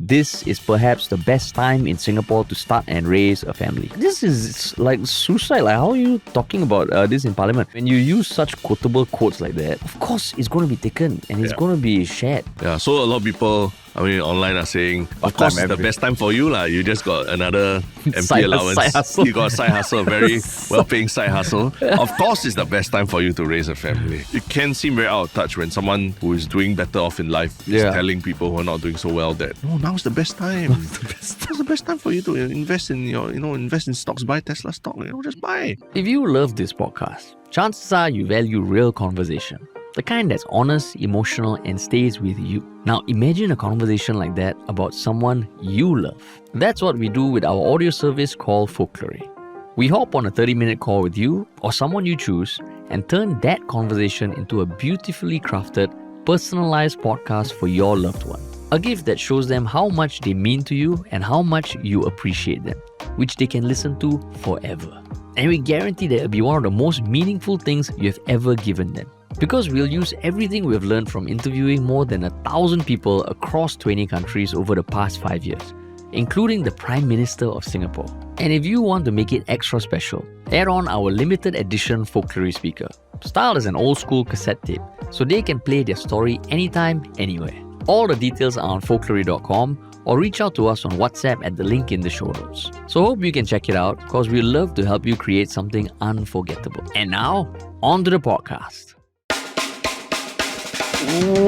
this is perhaps the best time in Singapore to start and raise a family. This is like suicide. Like, how are you talking about this in Parliament? When you use such quotable quotes like that, of course it's going to be taken and it's going to be shared. Yeah, so a lot of people, online are saying, of course, it's the best time for you. You just got another MP allowance. You got a side hustle, very well-paying side hustle. Of course, it's the best time for you to raise a family. It can seem very out of touch when someone who is doing better off in life is telling people who are not doing so well that, now's the best time. Now's the best time for you to invest in invest in stocks, buy Tesla stock. Just buy. If you love this podcast, chances are you value real conversation. The kind that's honest, emotional, and stays with you. Now imagine a conversation like that about someone you love. That's what we do with our audio service called Folklory. We hop on a 30-minute call with you or someone you choose and turn that conversation into a beautifully crafted, personalized podcast for your loved one. A gift that shows them how much they mean to you and how much you appreciate them, which they can listen to forever. And we guarantee that it'll be one of the most meaningful things you have ever given them. Because we'll use everything we've learned from interviewing more than 1,000 people across 20 countries over the past 5 years, including the Prime Minister of Singapore. And if you want to make it extra special, add on our limited edition Folklory speaker, styled as an old school cassette tape, so they can play their story anytime, anywhere. All the details are on folklory.com or reach out to us on WhatsApp at the link in the show notes. So hope you can check it out because we'd love to help you create something unforgettable. And now, on to the podcast.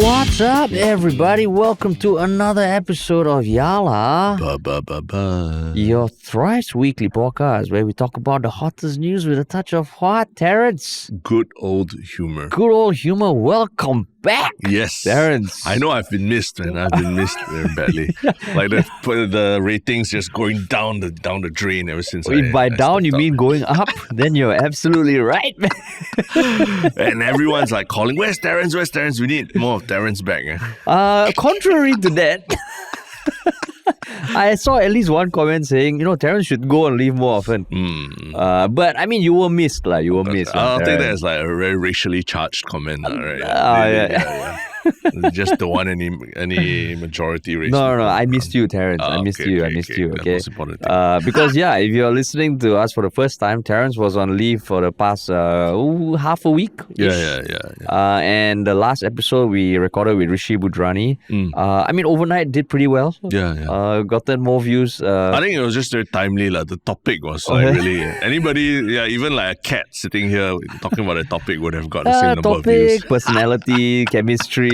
What's up, everybody? Welcome to another episode of 𝗖𝗲, your thrice weekly podcast where we talk about the hottest news with a touch of what, Terence? Good old humor. Good old humor. Welcome back. Yes. Terence. I know I've been missed, man. I've been missed very badly. Like the ratings just going down the drain ever since. If by down you mean going up, then you're absolutely right, man. And everyone's like calling, where's Terence? Where's Terence? We need more of Terence back. Contrary to that, I saw at least one comment saying, Terence should go and leave more often. But I mean, you were missed, lah. You were missed. I'll take that as like a very racially charged comment, right? Yeah. Just don't want any majority race. No. I missed you, Terence. I missed you. Okay. Because if you're listening to us for the first time, Terence was on leave for the past half a week. Yeah. And the last episode we recorded with 𝗙cie 𝗵𝗵. I mean, overnight did pretty well. Yeah. Gotten more views. I think it was just very timely. The topic was really anybody, even like a cat sitting here talking about a topic would have got the same number of views. Personality, chemistry.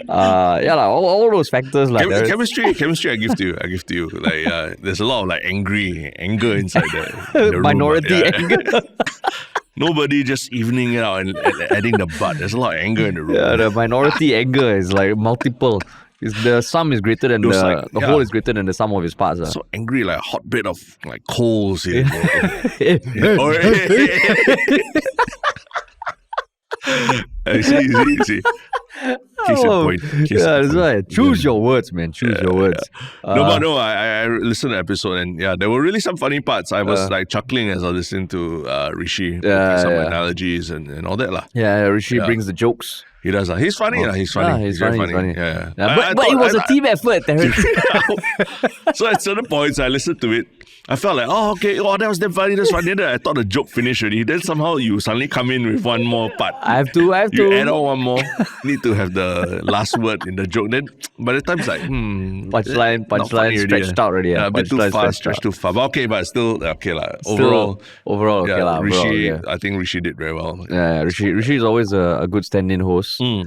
All those factors like chemistry. I give to you. Like there's a lot of like anger inside the minority anger. Nobody just evening it out and adding the butt. There's a lot of anger in the room. Yeah, the minority anger is like multiple. The sum is greater than the whole is greater than the sum of its parts. So angry, like a hotbed of like coals. Easy. Case in point. That's right. Choose your words, man. Choose your words. I listened to the episode and there were really some funny parts. I was like chuckling as I listened to 𝗙cie, some analogies and all that. 𝗙cie brings the jokes. He does. He's funny. He's funny. He's very funny. Yeah. But it was a team effort, Terence. So at certain points, I listened to it. I felt like, that was damn funny. That's funny. Then I thought the joke finished already. Then somehow you suddenly come in with one more part. I have to. You add on one more. Need to have the last word in the joke. Then by the time it's like, punchline stretched out already. A bit too far, stretched too far. But but still okay lah. Overall, okay lah. 𝗙cie, I think 𝗙cie did very well. Yeah, 𝗙cie is always a good stand-in host. It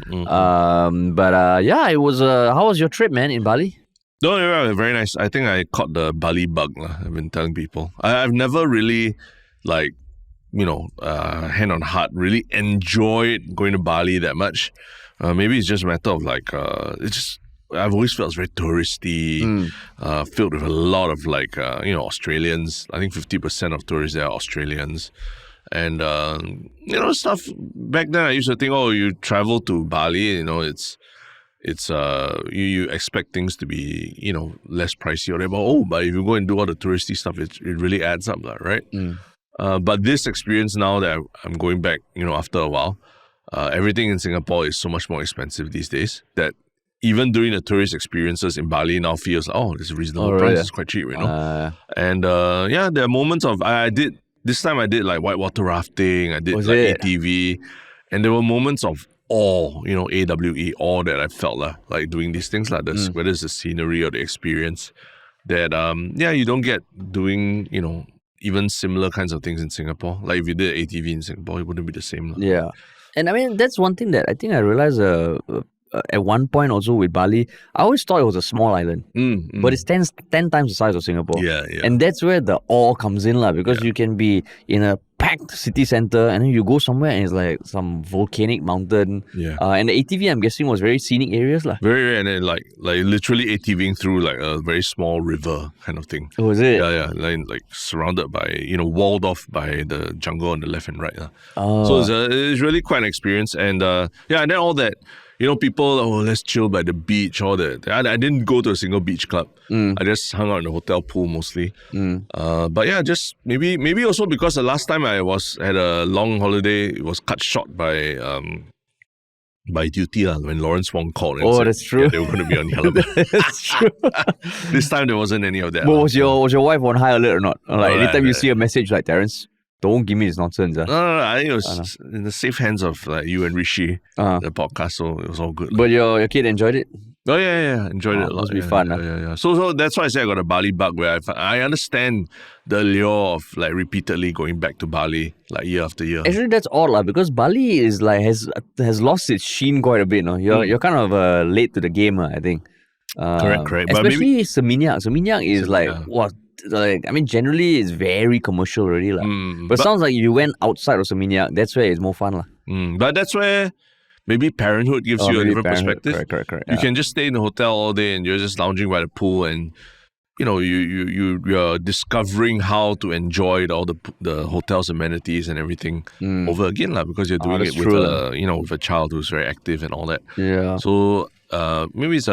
was. How was your trip, man, in Bali? No, very nice. I think I caught the Bali bug. I've been telling people. I've never really, hand on heart, really enjoyed going to Bali that much. Maybe it's just a matter of I've always felt it's very touristy, filled with a lot of Australians. I think 50% of tourists there are Australians. And, stuff back then I used to think, you travel to Bali, you expect things to be, less pricey or whatever. But if you go and do all the touristy stuff, it really adds up, right? But this experience now that I'm going back, after a while, everything in Singapore is so much more expensive these days that even during the tourist experiences in Bali now feels it's a reasonable price. It's quite cheap, And there are moments of this time I did like whitewater rafting, I did ATV, and there were moments of awe, AWE, awe that I felt like doing these things like this, whether it's the scenery or the experience that you don't get doing, even similar kinds of things in Singapore. Like if you did ATV in Singapore, it wouldn't be the same. Yeah. And I mean, that's one thing that I think I realized at one point also with Bali, I always thought it was a small island, but it's 10 times the size of Singapore. Yeah. And that's where the awe comes in, because you can be in a packed city center and then you go somewhere and it's like some volcanic mountain. Yeah. And the ATV, I'm guessing, was very scenic areas. Very, and then like literally ATVing through like a very small river kind of thing. Oh, is it? Yeah. Like surrounded by, walled off by the jungle on the left and right. So it's really quite an experience. And and then all that, people, let's chill by the beach, all that. I didn't go to a single beach club. I just hung out in the hotel pool mostly. But yeah, just maybe also because the last time I had a long holiday, it was cut short by duty when Lawrence Wong called and said, that's true. they were going to be on yellow. That's true. This time there wasn't any of that. But was your wife on high alert or not? Like anytime you see a message like, Terence, don't give me this nonsense. No, I think it was in the safe hands of like you and 𝗙cie, the podcast, so it was all good. But your kid enjoyed it? Oh yeah, enjoyed it a lot. Must be fun. Yeah. So that's why I say I got a Bali bug, where I understand the allure of like repeatedly going back to Bali like year after year. Actually, that's odd because Bali is like has lost its sheen quite a bit. No, you're kind of late to the game. I think. Correct. Especially 𝗬𝗏𝗏. 𝗬𝗏𝗏 is like what. Like, I mean, generally it's very commercial already. But it sounds like you went outside of 𝗬𝗏𝗏, that's where it's more fun. But that's where maybe parenthood gives you a different perspective. Correct. You can just stay in the hotel all day and you're just lounging by the pool and you're discovering how to enjoy all the hotel's amenities and everything over again because you're doing it with a child who's very active and all that. Yeah. So maybe it's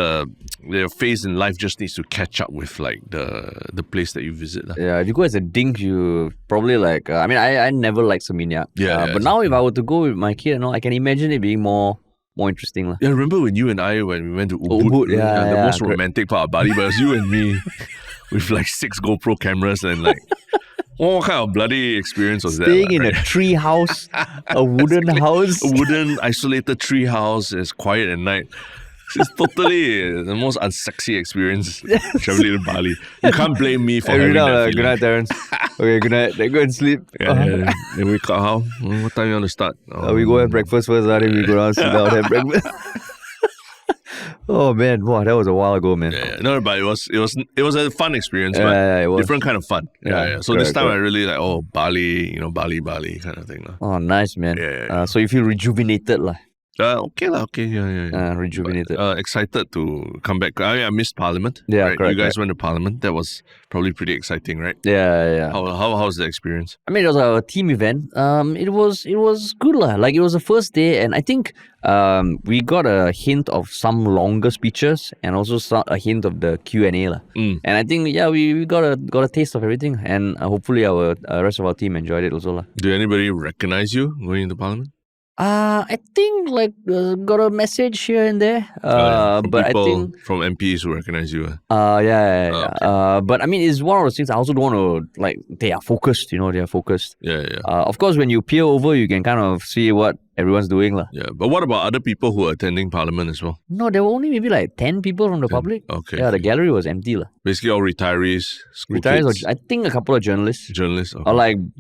their phase in life just needs to catch up with like the place that you visit. Yeah, if you go as a dink, you probably like. I never liked 𝗬𝗏𝗏. But now if I were to go with my kid, I can imagine it being more interesting. Yeah, I remember when you and I when we went to Ubud, the most romantic part of Bali, but it was you and me with like 6 GoPro cameras and like. What kind of bloody experience was Staying that? Staying in a tree house, a wooden house. A wooden, isolated tree house. It's quiet at night. It's totally the most unsexy experience traveling to Bali. You can't blame me for having that feeling. Good night, Terence. Okay, good night. Then go and sleep. Then wake up how? What time you want to start? We go have breakfast first, then we go down, sit down, have breakfast. Oh man, wow, that was a while ago, man. No, but it was a fun experience, but it was. Different kind of fun. So this time I really like, Bali, Bali kind of thing. Oh, nice, man. So you feel rejuvenated, lah. Okay. Rejuvenated. Excited to come back. I missed Parliament. Yeah, right? correct. You guys went to Parliament. That was probably pretty exciting, right? Yeah. How's the experience? I mean, it was a team event. It was good lah. Like it was the first day, and I think we got a hint of some longer speeches and also a hint of the Q&A lah. And I think we got a taste of everything, and hopefully our rest of our team enjoyed it also lah. Did anybody recognize you going into Parliament? I think got a message here and there. But I think from MPs who recognize you. Okay. But I mean, it's one of those things. I also don't want to they are focused. They are focused. Yeah. Of course, when you peer over, you can kind of see what everyone's doing lah. Yeah, but what about other people who are attending Parliament as well? No, there were only maybe 10 people from the public. Okay. Yeah, the gallery was empty lah. Basically all retirees, school kids. I think a couple of journalists. Okay. Or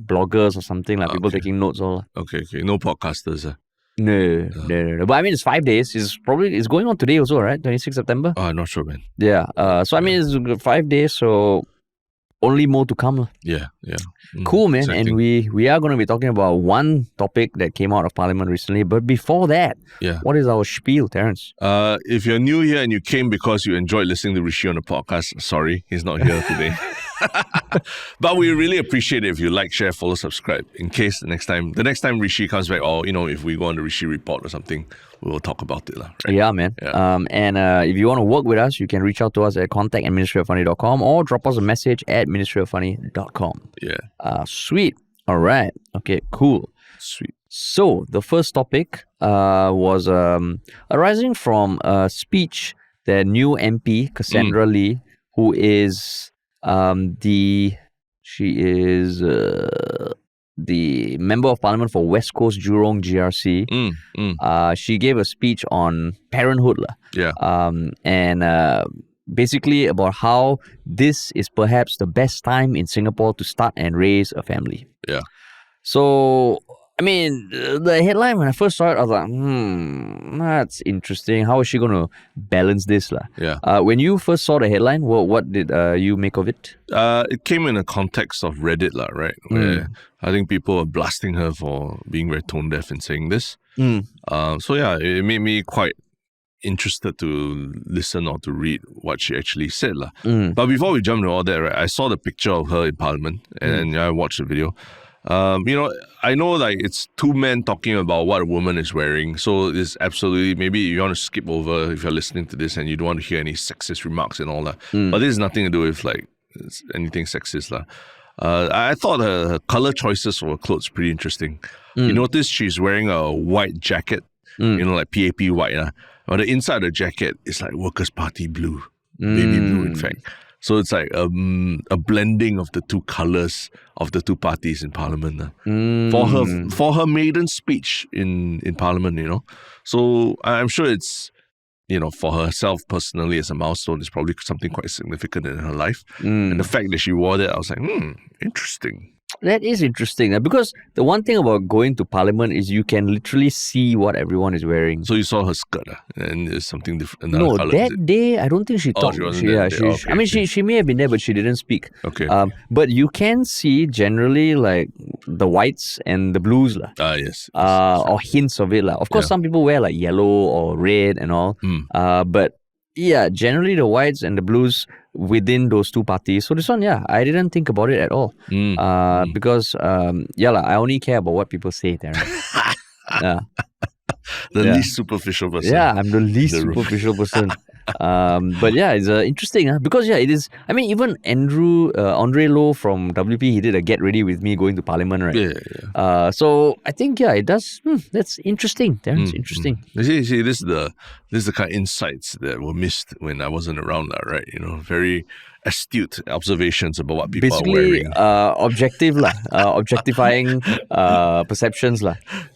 bloggers or something, people taking notes all. Okay. No podcasters. No. But I mean, it's 5 days. It's going on today also, right? 26th September? I'm not sure, man. Yeah. So I mean, it's 5 days, so only more to come. Yeah. Cool, man. Exciting. And we are going to be talking about one topic that came out of Parliament recently. But before that, what is our spiel, Terence? If you're new here and you came because you enjoyed listening to 𝗙cie on the podcast, sorry, he's not here today. But we really appreciate it if you like, share, follow, subscribe. In case the next time 𝗙cie comes back, or if we go on the 𝗙cie report or something, we'll talk about it, right? Yeah, man. Yeah. And if you want to work with us, you can reach out to us at contact@ministryoffunny.com or drop us a message at ministryoffunny.com. Yeah. Sweet. All right. Okay, cool. Sweet. So the first topic was arising from a speech that new MP Cassandra Lee, who is the Member of Parliament for West Coast Jurong GRC. She gave a speech on parenthood. Yeah. And basically about how this is perhaps the best time in Singapore to start and raise a family. Yeah. So, I mean, the headline, when I first saw it, I was like, that's interesting. How is she going to balance this? Yeah. When you first saw the headline, what did you make of it? It came in a context of Reddit, right? Where I think people are blasting her for being very tone deaf in saying this. So yeah, it made me quite interested to listen or to read what she actually said. But before we jump to all that, right, I saw the picture of her in Parliament and I watched the video. I know like it's two men talking about what a woman is wearing. So it's absolutely, maybe you want to skip over if you're listening to this and you don't want to hear any sexist remarks and all that. But this has nothing to do with like anything sexist. I thought her color choices for her clothes pretty interesting. You notice she's wearing a white jacket, like PAP white. On the inside of the jacket is like Workers' Party blue, baby blue in fact. So it's like a blending of the two colors of the two parties in Parliament. For her maiden speech in Parliament, So I'm sure it's, for herself personally as a milestone, it's probably something quite significant in her life. And the fact that she wore that, I was like, interesting. That is interesting because the one thing about going to Parliament is you can literally see what everyone is wearing. So you saw her skirt and there's something different. No, color, that day I don't think she talked. She wasn't there. Okay, I mean, she may have been there, but she didn't speak. Okay. But you can see generally like the whites and the blues. Yes. Or hints of it. Of course, some people wear like yellow or red and all. But yeah, generally the whites and the blues within those two parties. So this one, I didn't think about it at all. Because, I only care about what people say, Terence. The least superficial person. Yeah, I'm the least superficial person. But yeah, it's interesting because it is. I mean, even Andre Low from WP, he did a Get Ready With Me going to Parliament, right? Yeah. So I think it does. That's interesting. Terence, interesting. You see, this is the kind of insights that were missed when I wasn't around, right? Very astute observations about what people are wearing. Objective objectifying perceptions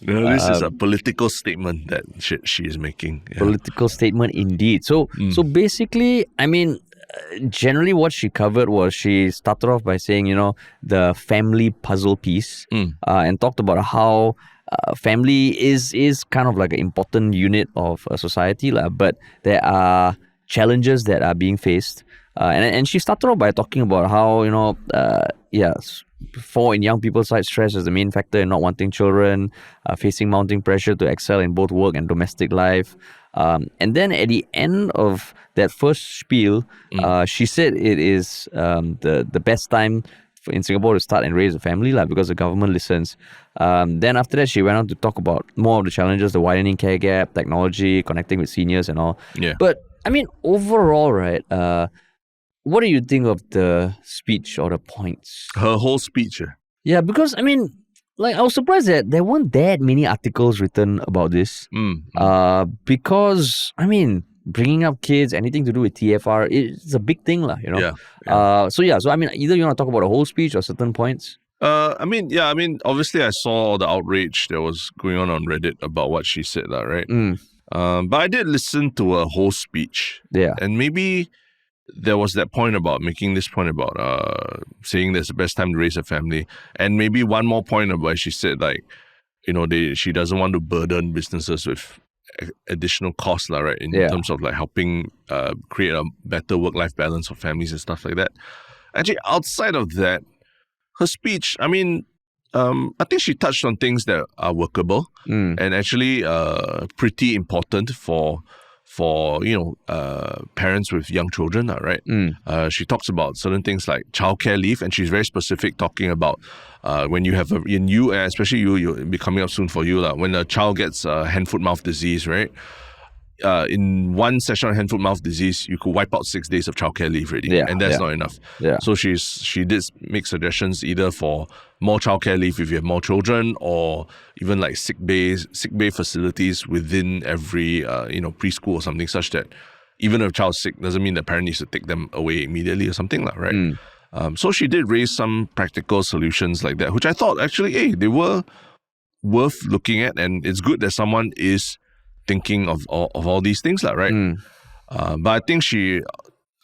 this is a political statement that she is making. Political statement indeed. So basically, I mean, generally what she covered was she started off by saying, the family puzzle piece, and talked about how family is kind of like an important unit of a society, but there are challenges that are being faced. And she started off by talking about how, for in young people's side, stress is the main factor in not wanting children, facing mounting pressure to excel in both work and domestic life. And then at the end of that first spiel, she said it is the best time in Singapore to start and raise a family because the government listens. Then after that, she went on to talk about more of the challenges, the widening care gap, technology, connecting with seniors and all. Yeah. But I mean, overall, right, what do you think of the speech or the points? Her whole speech. Yeah, because I mean, I was surprised that there weren't that many articles written about this. Because, I mean, bringing up kids, anything to do with TFR, it's a big thing, So I mean, either you want to talk about a whole speech or certain points. I mean, obviously I saw all the outrage that was going on Reddit about what she said, right? But I did listen to her whole speech. Yeah. And maybe there was that point about making this point about saying there's the best time to raise a family. And maybe one more point about she said, she doesn't want to burden businesses with additional costs, right? In terms of helping create a better work-life balance for families and stuff like that. Actually, outside of that, her speech, I mean, I think she touched on things that are workable and actually pretty important for parents with young children, right? She talks about certain things like childcare leave, and she's very specific, talking about when you have especially you'll be coming up soon for you, when a child gets hand-foot-mouth disease, right? in one session on hand-foot-mouth disease, you could wipe out 6 days of childcare leave already, and that's not enough. So she did make suggestions either for more childcare leave if you have more children, or even like sick bay facilities within every preschool or something, such that even if a child's sick doesn't mean the parent needs to take them away immediately or something like right. So she did raise some practical solutions like that, which I thought actually, they were worth looking at, and it's good that someone is thinking of all these things, right? But I think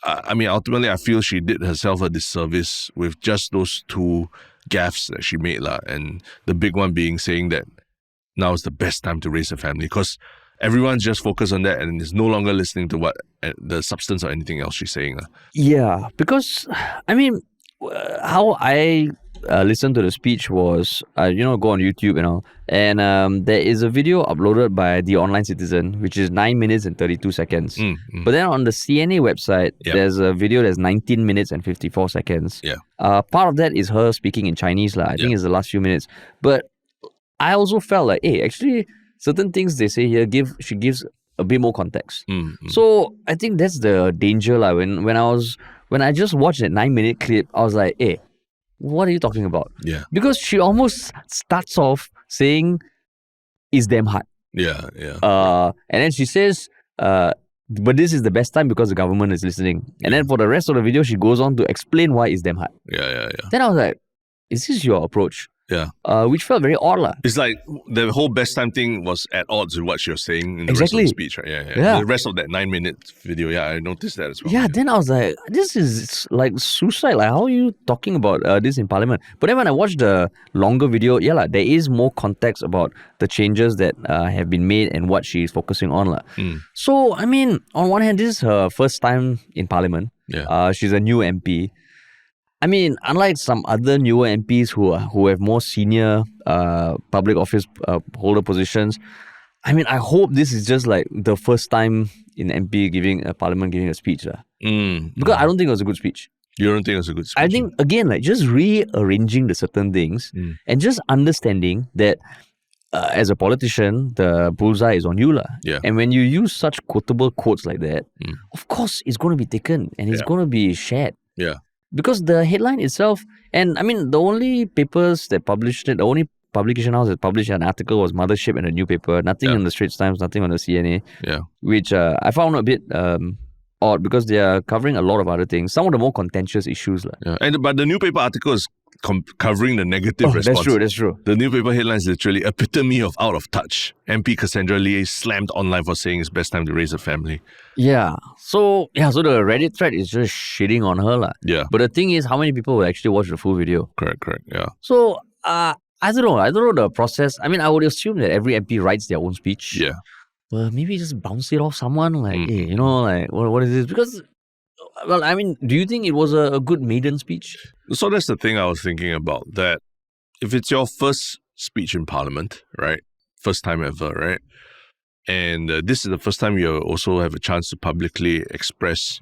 ultimately I feel she did herself a disservice with just those two gaffes that she made, and the big one being saying that now is the best time to raise a family, because everyone's just focused on that and is no longer listening to what the substance or anything else she's saying. Yeah, because how I listened to the speech was, go on YouTube and all, and there is a video uploaded by the Online Citizen, which is 9 minutes and 32 seconds. But then on the CNA website, there's a video that's 19 minutes and 54 seconds. Part of that is her speaking in Chinese. I think it's the last few minutes. But I also felt like, actually, certain things they say here, she gives a bit more context. So I think that's the danger. When I just watched that 9-minute clip, I was like, what are you talking about? Because she almost starts off saying, it's damn hard. And then she says, but this is the best time because the government is listening. And then for the rest of the video, she goes on to explain why it's damn hard. Then I was like, is this your approach? Which felt very odd. It's like the whole best time thing was at odds with what she was saying in the rest of the speech, right? The rest of that 9-minute video, I noticed that as well. Then I was like, this is like suicide. Like, how are you talking about this in Parliament? But then when I watched the longer video, there is more context about the changes that have been made and what she's focusing on. So, on one hand, this is her first time in Parliament. She's a new MP. Unlike some other newer MPs who have more senior public office holder positions, I hope this is just like the first time in Parliament giving a speech. Because I don't think it was a good speech. You don't think it was a good speech? I think, again, just rearranging the certain things and just understanding that as a politician, the bullseye is on you. And when you use such quotable quotes like that, of course it's going to be taken and it's going to be shared. Because the headline itself, and the only papers that published it, the only publication house that published an article was Mothership and the newspaper. Nothing on the Straits Times, nothing on the CNA. Which I found a bit odd because they are covering a lot of other things. Some of the more contentious issues. But the newspaper article is covering the negative response. That's true. The newspaper headline is literally epitome of out of touch. MP Cassandra Lee slammed online for saying it's best time to raise a family. So the Reddit thread is just shitting on her. But the thing is, how many people will actually watch the full video? Correct. So I don't know the process. I would assume that every MP writes their own speech. Well, maybe just bounce it off someone what is this? Because do you think it was a good maiden speech? So that's the thing I was thinking about, that if it's your first speech in Parliament, right? First time ever, right? And this is the first time you also have a chance to publicly express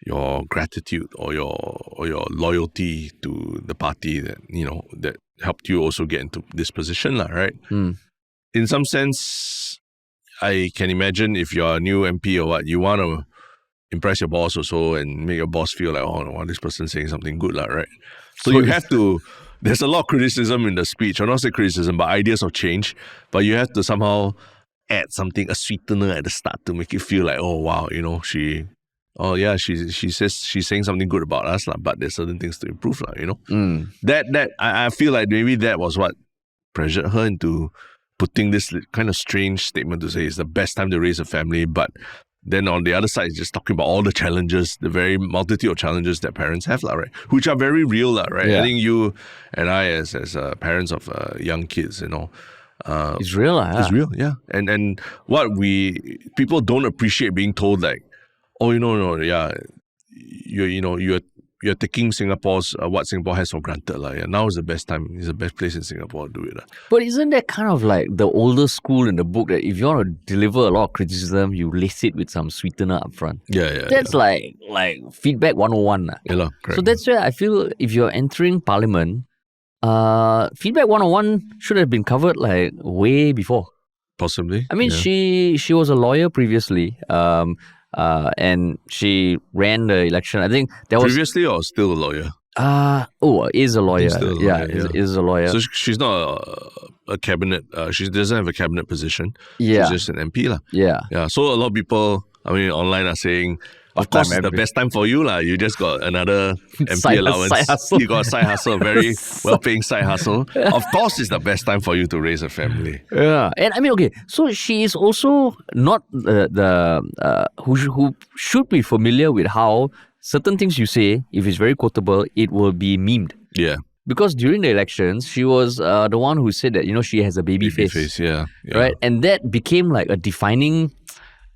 your gratitude or your loyalty to the party that, that helped you also get into this position, right? In some sense, I can imagine if you're a new MP or what, you want to impress your boss also and make your boss feel like, this person's saying something good, right? So you have to, there's a lot of criticism in the speech, or not say criticism, but ideas of change, but you have to somehow add something, a sweetener at the start to make it feel like, she says she's saying something good about us, but there's certain things to improve, That I feel like maybe that was what pressured her into putting this kind of strange statement to say it's the best time to raise a family, but then on the other side, it's just talking about all the challenges, the very multitude of challenges that parents have, right? Which are very real, right? I think you and I, as parents of young kids, it's real, It's real, And what people don't appreciate being told, like, you're taking Singapore's what Singapore has for granted. Now is the best time. It's the best place in Singapore to do it. But isn't that kind of like the older school in the book, that if you want to deliver a lot of criticism, you lace it with some sweetener up front? That's like feedback 101. Correct. So that's where I feel if you're entering Parliament, feedback 101 should have been covered way before. Possibly. I mean, yeah. she was a lawyer previously, and she ran the election. I think there was Previously or still a lawyer? Is a lawyer. Still a lawyer, yeah, is a lawyer. So she's not a cabinet. She doesn't have a cabinet position. Yeah. She's just an MP lah. Yeah. Yeah. So a lot of people, I mean, online are saying, of course, it's the best time for you lah. You just got another MP allowance. Side hustle. You got a side hustle, very well-paying side hustle. Of course, it's the best time for you to raise a family. Yeah, and I mean, okay, so she is also not who should be familiar with how certain things you say, if it's very quotable, it will be memed. Yeah. Because during the elections, she was the one who said that, she has a baby face. Yeah. Right? And that became like a defining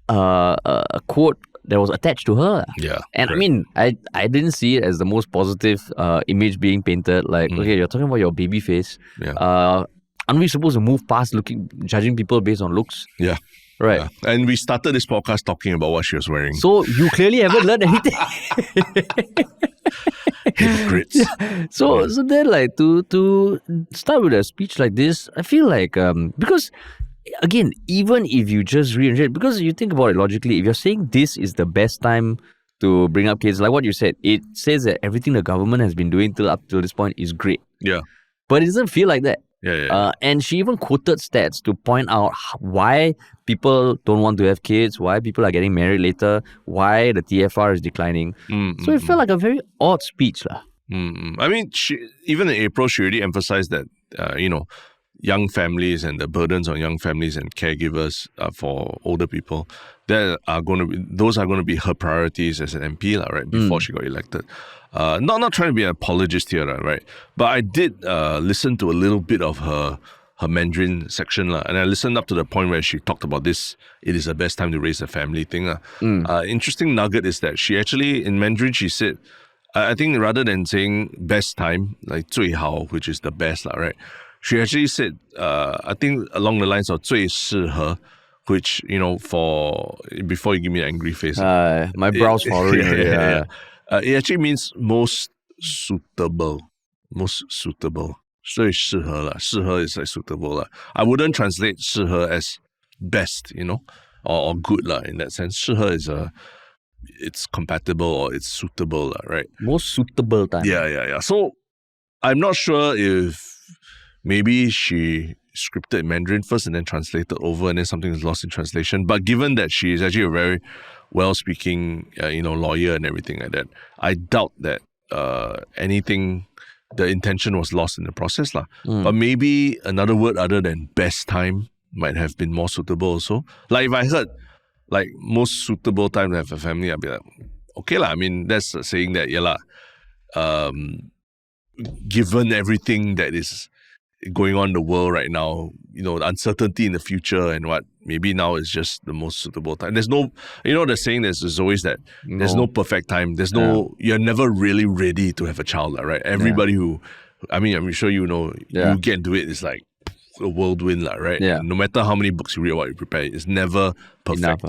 a quote that was attached to her. Yeah. And I mean, I didn't see it as the most positive image being painted. Like, okay, you're talking about your baby face. Yeah. Aren't we supposed to move past judging people based on looks? Yeah. Right. Yeah. And we started this podcast talking about what she was wearing. So you clearly haven't learned anything. Hypocrites. Yeah. So then, like, to start with a speech like this, I feel like because again, even if you just reiterate, because you think about it logically, if you're saying this is the best time to bring up kids, like what you said, it says that everything the government has been doing up till this point is great. Yeah. But it doesn't feel like that. Yeah. And she even quoted stats to point out why people don't want to have kids, why people are getting married later, why the TFR is declining. So it felt like a very odd speech. I mean, even in April, she already emphasized that, young families and the burdens on young families and caregivers for older people, those are going to be her priorities as an MP, right, before she got elected. Not trying to be an apologist here, right? But I did listen to a little bit of her Mandarin section, and I listened up to the point where she talked about this, it is the best time to raise a family thing. Interesting nugget is that she actually, in Mandarin, she said, I think rather than saying best time, like 最好, which is the best, right? She actually said, I think along the lines of 最适合, which, before you give me an angry face. My brow's falling. Yeah. It actually means most suitable. Most suitable. 最适合啦. 适合 is like suitable lah. I wouldn't translate 适合 as best, or good lah, in that sense. 适合 is it's compatible or it's suitable lah, right? Most suitable time. Yeah. So I'm not sure if maybe she scripted in Mandarin first and then translated over and then something is lost in translation. But given that she is actually a very well-speaking, lawyer and everything like that, I doubt that the intention was lost in the process lah. But maybe another word other than best time might have been more suitable also. Like if I heard like most suitable time to have a family, I'd be like, okay lah. I mean, that's saying that, yeah lah, given everything that is going on in the world right now, the uncertainty in the future and what, maybe now is just the most suitable time. There's no, the saying is always that there's no perfect time. There's you're never really ready to have a child, right? Everybody who, I'm sure you get into it, it's like a whirlwind, right? Yeah. No matter how many books you read or what you prepare, it's never perfect.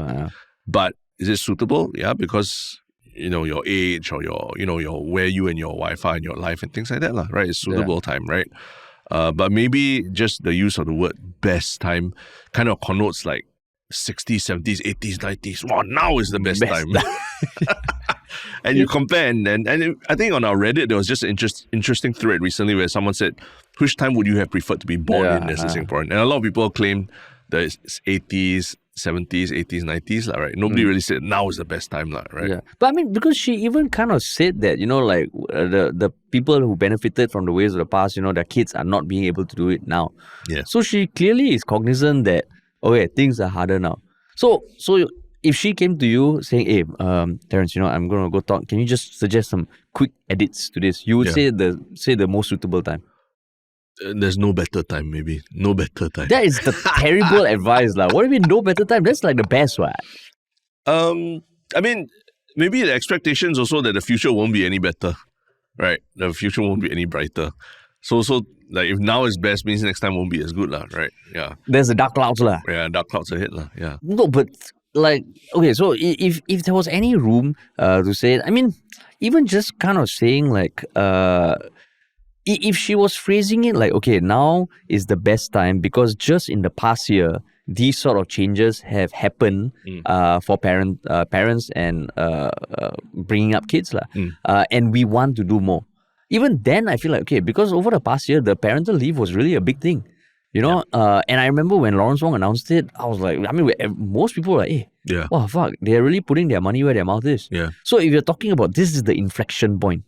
But is it suitable? Yeah, because your age or your where you and your wife are in your life and things like that, right? It's suitable time, right? But maybe just the use of the word best time kind of connotes like 60s, 70s, 80s, 90s. Wow, now is the best time. And you compare, and I think on our Reddit, there was just an interesting thread recently where someone said, which time would you have preferred to be born in as a Singaporean? And a lot of people claim that it's 80s, 70s, 80s, 90s, right? Nobody really said now is the best time, right? Yeah. But I mean, because she even kind of said that, like the people who benefited from the ways of the past, their kids are not being able to do it now. Yeah. So she clearly is cognizant that, okay, things are harder now. So if she came to you saying, hey, Terence, I'm going to go talk, can you just suggest some quick edits to this? You would say the most suitable time. There's no better time, maybe. No better time. That is the terrible advice. What do you mean, no better time? That's like the best one. I mean, maybe the expectation is also that the future won't be any better, right? The future won't be any brighter. So like if now is best means next time won't be as good, right? Yeah. There's the dark clouds, Yeah, dark clouds ahead, yeah. No, but like, okay, so if there was any room to say it, I mean, even just kind of saying like, if she was phrasing it like, okay, now is the best time because just in the past year, these sort of changes have happened for parents and bringing up kids. And we want to do more. Even then, I feel like, okay, because over the past year, the parental leave was really a big thing. And I remember when Lawrence Wong announced it, I was like, most people were like, hey, wow, fuck, they're really putting their money where their mouth is. So if you're talking about this is the inflection point,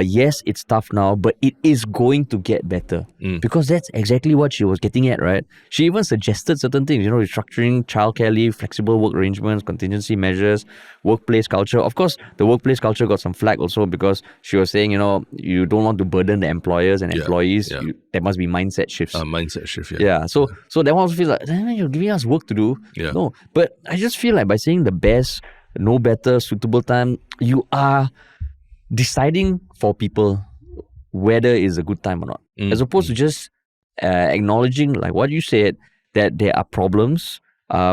yes, it's tough now, but it is going to get better. Because that's exactly what she was getting at, right? She even suggested certain things, restructuring childcare leave, flexible work arrangements, contingency measures, workplace culture. Of course, the workplace culture got some flack also because she was saying, you don't want to burden the employers and employees. There must be mindset shifts. Mindset shift, So that one also feels like, you're giving us work to do. No, but I just feel like by saying the best, no better, suitable time, you are deciding for people whether it's a good time or not. As opposed to just acknowledging, like what you said, that there are problems,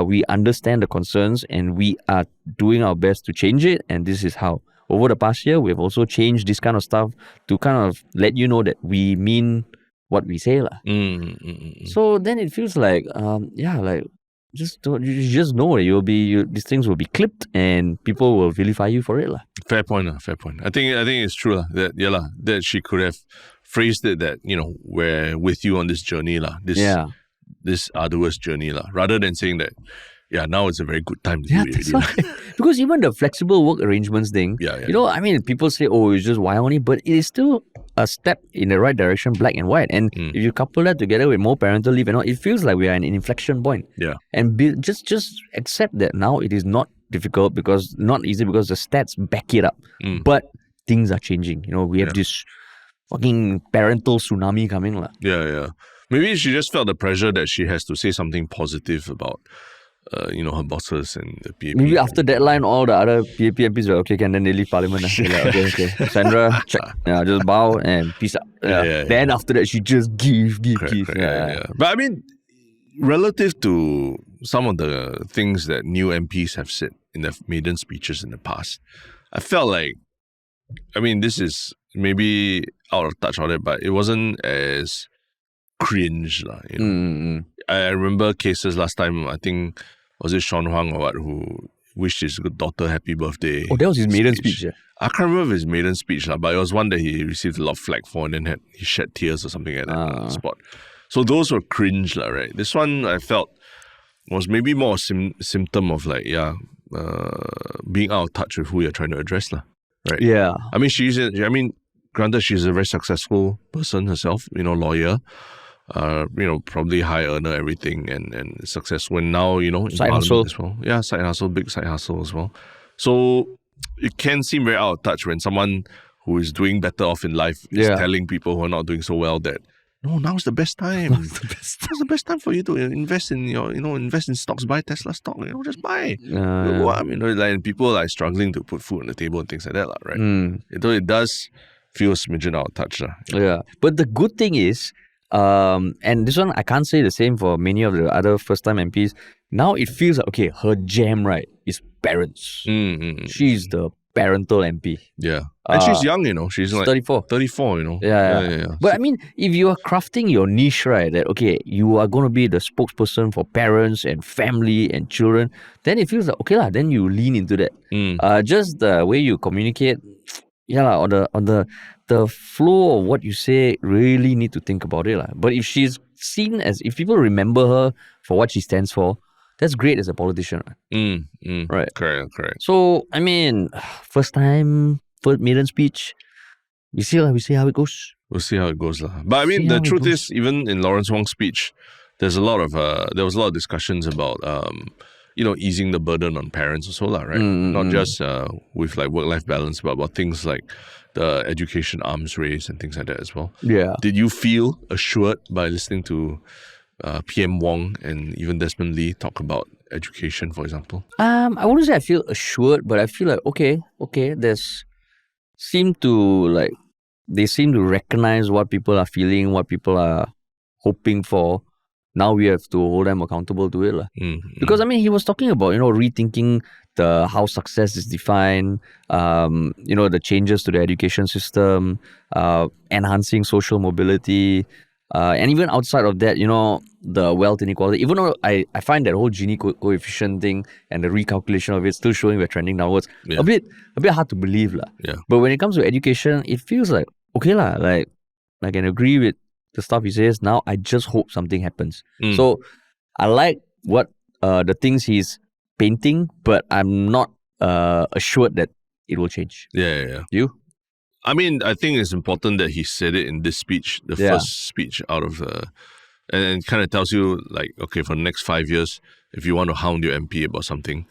we understand the concerns, and we are doing our best to change it, and this is how. Over the past year, we've also changed this kind of stuff to kind of let you know that we mean what we say. So then it feels like, you just know that these things will be clipped and people will vilify you for it. Fair point. I think it's true that she could have phrased it that, we're with you on this journey, this arduous journey, rather than saying that, now it's a very good time to do it. Because even the flexible work arrangements thing, people say, it's just why only, but it is still a step in the right direction, black and white. And if you couple that together with more parental leave and all, it feels like we are at an inflection point. And just accept that now it is not difficult not easy because the stats back it up. But things are changing. We have this fucking parental tsunami coming. Maybe she just felt the pressure that she has to say something positive about her bosses and the PAP. Maybe after that line, all the other PAP MPs were okay, then they leave parliament. Okay. Cassandra, check. Just bow and peace out. Then after that, she just give. But relative to some of the things that new MPs have said in their maiden speeches in the past, I felt like, this is maybe out of touch on it, but it wasn't as cringe. I remember cases last time, I think, was it Sean Huang or what, who wished his daughter happy birthday. Oh, that was his maiden speech. I can't remember his maiden speech, but it was one that he received a lot of flack for, and then he shed tears or something like that on the spot. So those were cringe, right? This one I felt was maybe more a symptom of being out of touch with who you're trying to address, right? Yeah. Granted, she's a very successful person herself, lawyer. Probably high earner, everything, and successful. And now, in side hustle as well. Yeah, side hustle, big side hustle as well. So it can seem very out of touch when someone who is doing better off in life is telling people who are not doing so well that, no, now's the best time. Now's the best time for you to invest in invest in stocks, buy Tesla stock. Just buy. And people are struggling to put food on the table and things like that, right? It does feel a smidgen out of touch. Yeah, but the good thing is, and this one I can't say the same for many of the other first-time MPs. Now it feels like, okay, her jam, right, is parents. She's the parental MP. Yeah. And she's young, she's like 34. 34, Yeah. But if you are crafting your niche, right, that, okay, you are going to be the spokesperson for parents and family and children, then it feels like, okay, then you lean into that. Just the way you communicate, on the flow of what you say, really need to think about it. But if she's seen if people remember her for what she stands for, that's great as a politician. Right. Correct. So, first maiden speech, we see how it goes. We'll see how it goes. But the truth is, even in Lawrence Wong's speech, there was a lot of discussions about easing the burden on parents also, right? Not just with work-life balance, but about things like the education arms race and things like that as well. Yeah. Did you feel assured by listening to PM Wong and even Desmond Lee talk about education, for example? I wouldn't say I feel assured, but I feel like, okay, they seem to recognize what people are feeling, what people are hoping for. Now we have to hold them accountable to it. Because, he was talking about, rethinking how success is defined, the changes to the education system, enhancing social mobility, And even outside of that, the wealth inequality, even though I find that whole Gini coefficient thing and the recalculation of it still showing we're trending downwards, a bit hard to believe. Yeah. But when it comes to education, it feels like, okay, like I can agree with the stuff he says. Now I just hope something happens. So I like what the things he's painting, but I'm not assured that it will change. Yeah. You? I mean, I think it's important that he said it in this speech, the first speech out of and it kind of tells you, like, okay, for the next 5 years, if you want to hound your MP about something,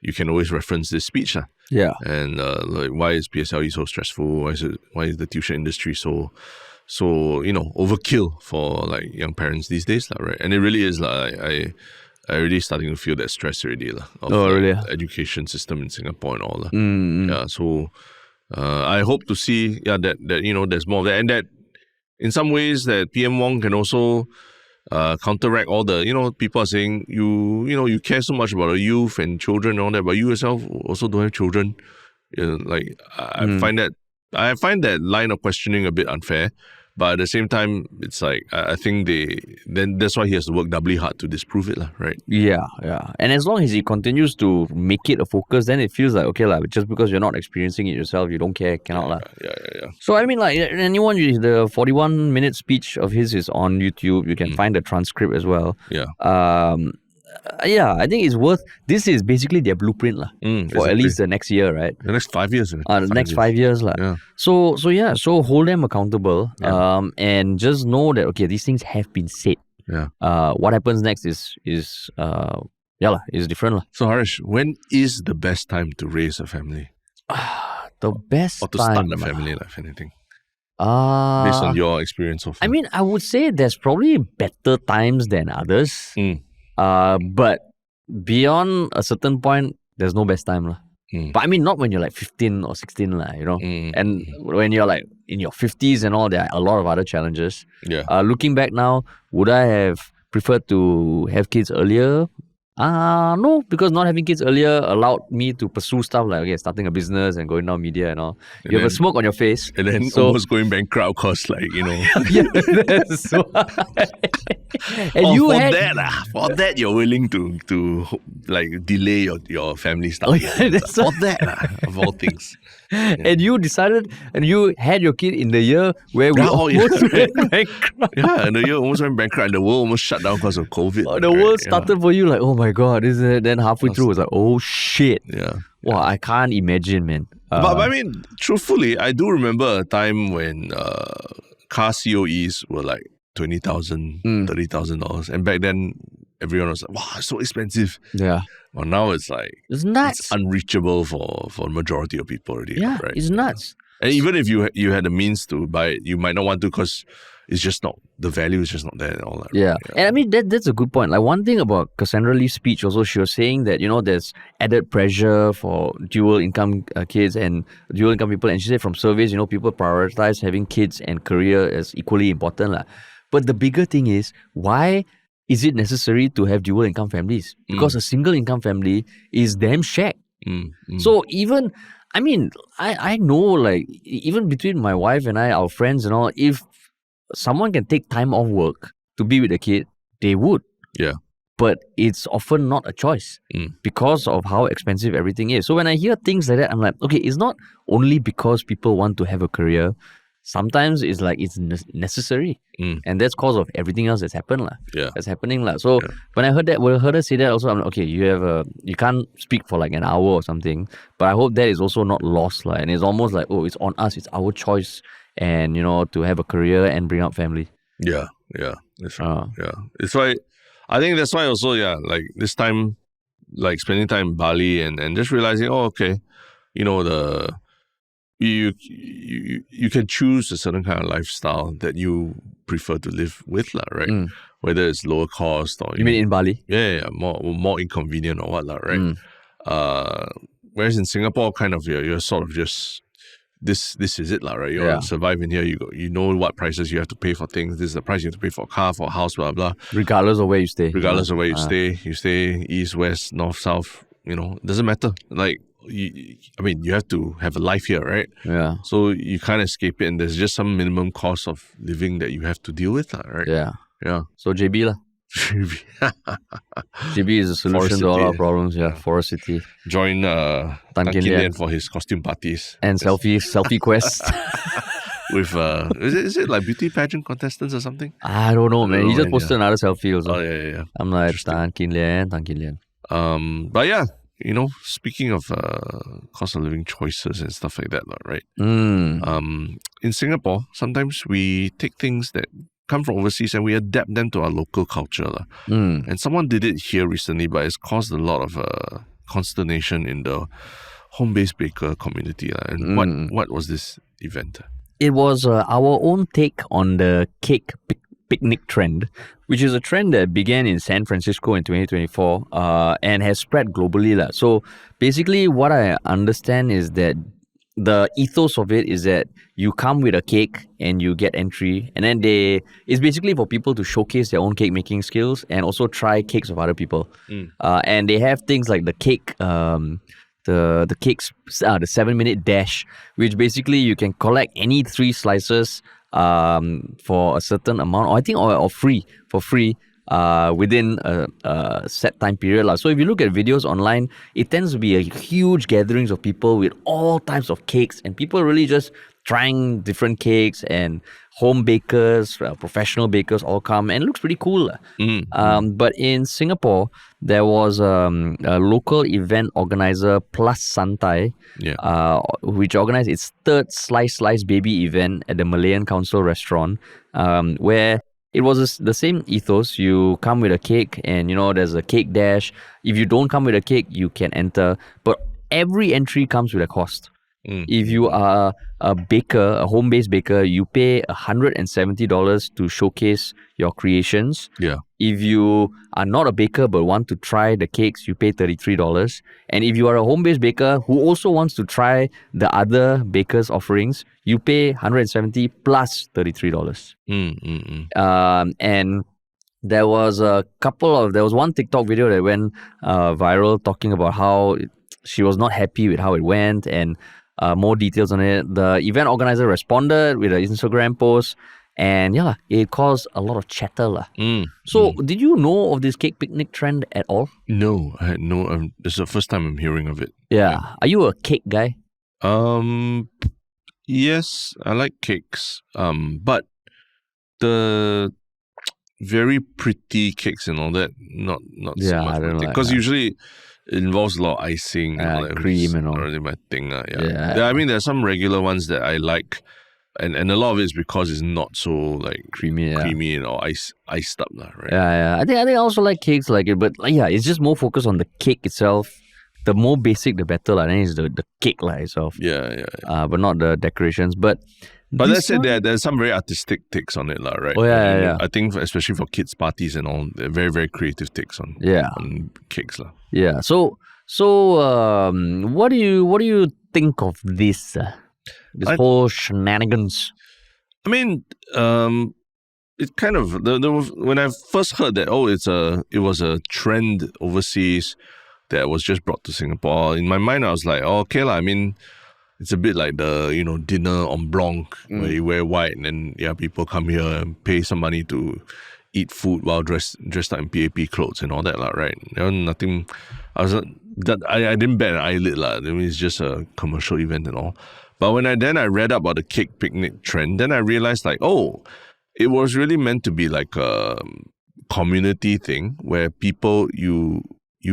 you can always reference this speech. Yeah. And like, why is PSLE so stressful? Why is the tuition industry so overkill for like young parents these days, right? And it really is I already starting to feel that stress already of the education system in Singapore and all. Yeah, so I hope to see that there's more of that, and that in some ways that PM Wong can also counteract all the people are saying you care so much about the youth and children and all that, but you yourself also don't have children. I find that line of questioning a bit unfair. But at the same time, it's like, I think that's why he has to work doubly hard to disprove it, right? Yeah. And as long as he continues to make it a focus, then it feels like, okay, just because you're not experiencing it yourself, you don't care, cannot. Yeah. So, I mean, like, anyone, the 41-minute speech of his is on YouTube. You can find the transcript as well. Yeah. I think it's worth. This is basically their blueprint for at least the next year, right? The next 5 years. The next 5 years. Yeah. So hold them accountable and just know that, okay, these things have been said. Yeah. What happens next is different. So Harish, when is the best time to raise a family? The best or to time, start a family, if anything? Based on your experience so far. I mean, I would say there's probably better times than others. But beyond a certain point, there's no best time. But I mean, not when you're like 15 or 16, And when you're like in your 50s and all, there are a lot of other challenges. Yeah. Looking back now, would I have preferred to have kids earlier? No, because not having kids earlier allowed me to pursue stuff like, starting a business and going down media and all. You have a smoke on your face. And then almost going bankrupt because, that's so and for that, you're willing to like delay your family stuff. For that, of all things. Yeah. And you decided, and you had your kid in the year where we almost went bankrupt. Yeah, and the year almost went bankrupt and the world almost shut down because of COVID. The world started for you like, oh my God, is it? Then halfway through, it was like, oh shit. Yeah. Wow, I can't imagine, man. But I mean, truthfully, I do remember a time when car COEs were like $20,000, $30,000. And back then, everyone was like, wow, it's so expensive. Yeah. Well, now it's like, it's nuts. It's unreachable for the majority of people already. Yeah, right? It's nuts. And even if you had the means to buy it, you might not want to because it's just not, the value is just not there and all that. Yeah. And I mean, that's a good point. Like, one thing about Cassandra Lee's speech also, she was saying that, there's added pressure for dual income kids and dual income people. And she said from surveys, people prioritize having kids and career as equally important. But the bigger thing is, why is it necessary to have dual income families? Because a single income family is damn shag. So even, I mean, I know, like, even between my wife and I, our friends and all, if someone can take time off work to be with a kid, they would. Yeah. But it's often not a choice because of how expensive everything is. So when I hear things like that, I'm like, okay, it's not only because people want to have a career. Sometimes it's like it's necessary. And that's cause of everything else that's happened. That's happening. So when I heard her say that also, I'm like, okay, you can't speak for like an hour or something. But I hope that is also not lost. And it's almost like, oh, it's on us. It's our choice. And, to have a career and bring up family. Yeah. That's right. It's why, I think that's why also, like this time, like spending time in Bali and just realizing, oh, okay, you can choose a certain kind of lifestyle that you prefer to live with, right? Whether it's lower cost or... You mean in Bali? Yeah, more inconvenient or what, right? Whereas in Singapore, kind of, you're sort of just... This is it, right? You're surviving here. You know what prices you have to pay for things. This is the price you have to pay for a car, for a house, blah, blah. Regardless of where you stay. Regardless of where you stay. You stay east, west, north, south. It doesn't matter. Like, you have to have a life here, right? Yeah. So you can't escape it, and there's just some minimum cost of living that you have to deal with, right? Yeah. Yeah. So JB lah. JB is a solution to all our problems. Yeah. Forest City. Join Tan Kin Lian Lian for his costume parties. And selfie quest. With is it like beauty pageant contestants or something? I don't know, man. He just posted another selfie also. Oh yeah. I'm like Tan Kin Lian. But yeah, speaking of cost of living choices and stuff like that, right? In Singapore, sometimes we take things that come from overseas and we adapt them to our local culture. And someone did it here recently, but it's caused a lot of consternation in the home-based baker community. And what was this event? It was our own take on the cake picnic trend, which is a trend that began in San Francisco in 2024 and has spread globally. So basically what I understand is that the ethos of it is that you come with a cake and you get entry, and then it's basically for people to showcase their own cake making skills and also try cakes of other people. And they have things like the cake, the 7-minute dash, which basically you can collect any 3 slices for a certain amount, or I think or free within a set time period. So if you look at videos online, it tends to be a huge gatherings of people with all types of cakes, and people really just trying different cakes, and home bakers, professional bakers all come, and it looks pretty cool. But in Singapore, there was a local event organizer, 𝗓𝗲 𝗦𝗵𝗶, which organized its 3rd Slice Baby event at the Malayan Council restaurant, where it was the same ethos. You come with a cake and, there's a cake dash. If you don't come with a cake, you can enter. But every entry comes with a cost. If you are a baker, a home-based baker, you pay $170 to showcase your creations. Yeah. If you are not a baker but want to try the cakes, you pay $33. And if you are a home-based baker who also wants to try the other bakers' offerings, you pay $170 plus $33. And there was one TikTok video that went viral talking about how she was not happy with how it went, and more details on it. The event organizer responded with an Instagram post, and it caused a lot of chatter. So, did you know of this cake picnic trend at all? No, I had no. This is the first time I'm hearing of it. Yeah. Are you a cake guy? Yes, I like cakes. But the very pretty cakes and all that, not so much. I don't know. Because usually it involves a lot of icing and all that. Cream and all. Not really my thing. I mean, there are some regular ones that I like, and a lot of it is because it's not so creamy and or iced up, right? I think I also like cakes like it, but it's just more focused on the cake itself. The more basic, the better. I think it's the cake itself. Yeah. But not the decorations. But that said, there's some very artistic takes on it, right? Oh yeah. I think especially for kids' parties and all, they're very, very creative takes on cakes, . Yeah. So what do you think of this whole shenanigans? I mean, it kind of there was, when I first heard that it was a trend overseas that was just brought to Singapore. In my mind, I was like, okay lah. I mean, it's a bit like the dinner en blanc where you wear white and then people come here and pay some money to eat food while dressed up in PAP clothes and all that lah, right? Nothing. I didn't bat an eyelid lah. I mean, it's just a commercial event and all. But when I read about the cake picnic trend, then I realized it was really meant to be like a community thing where people you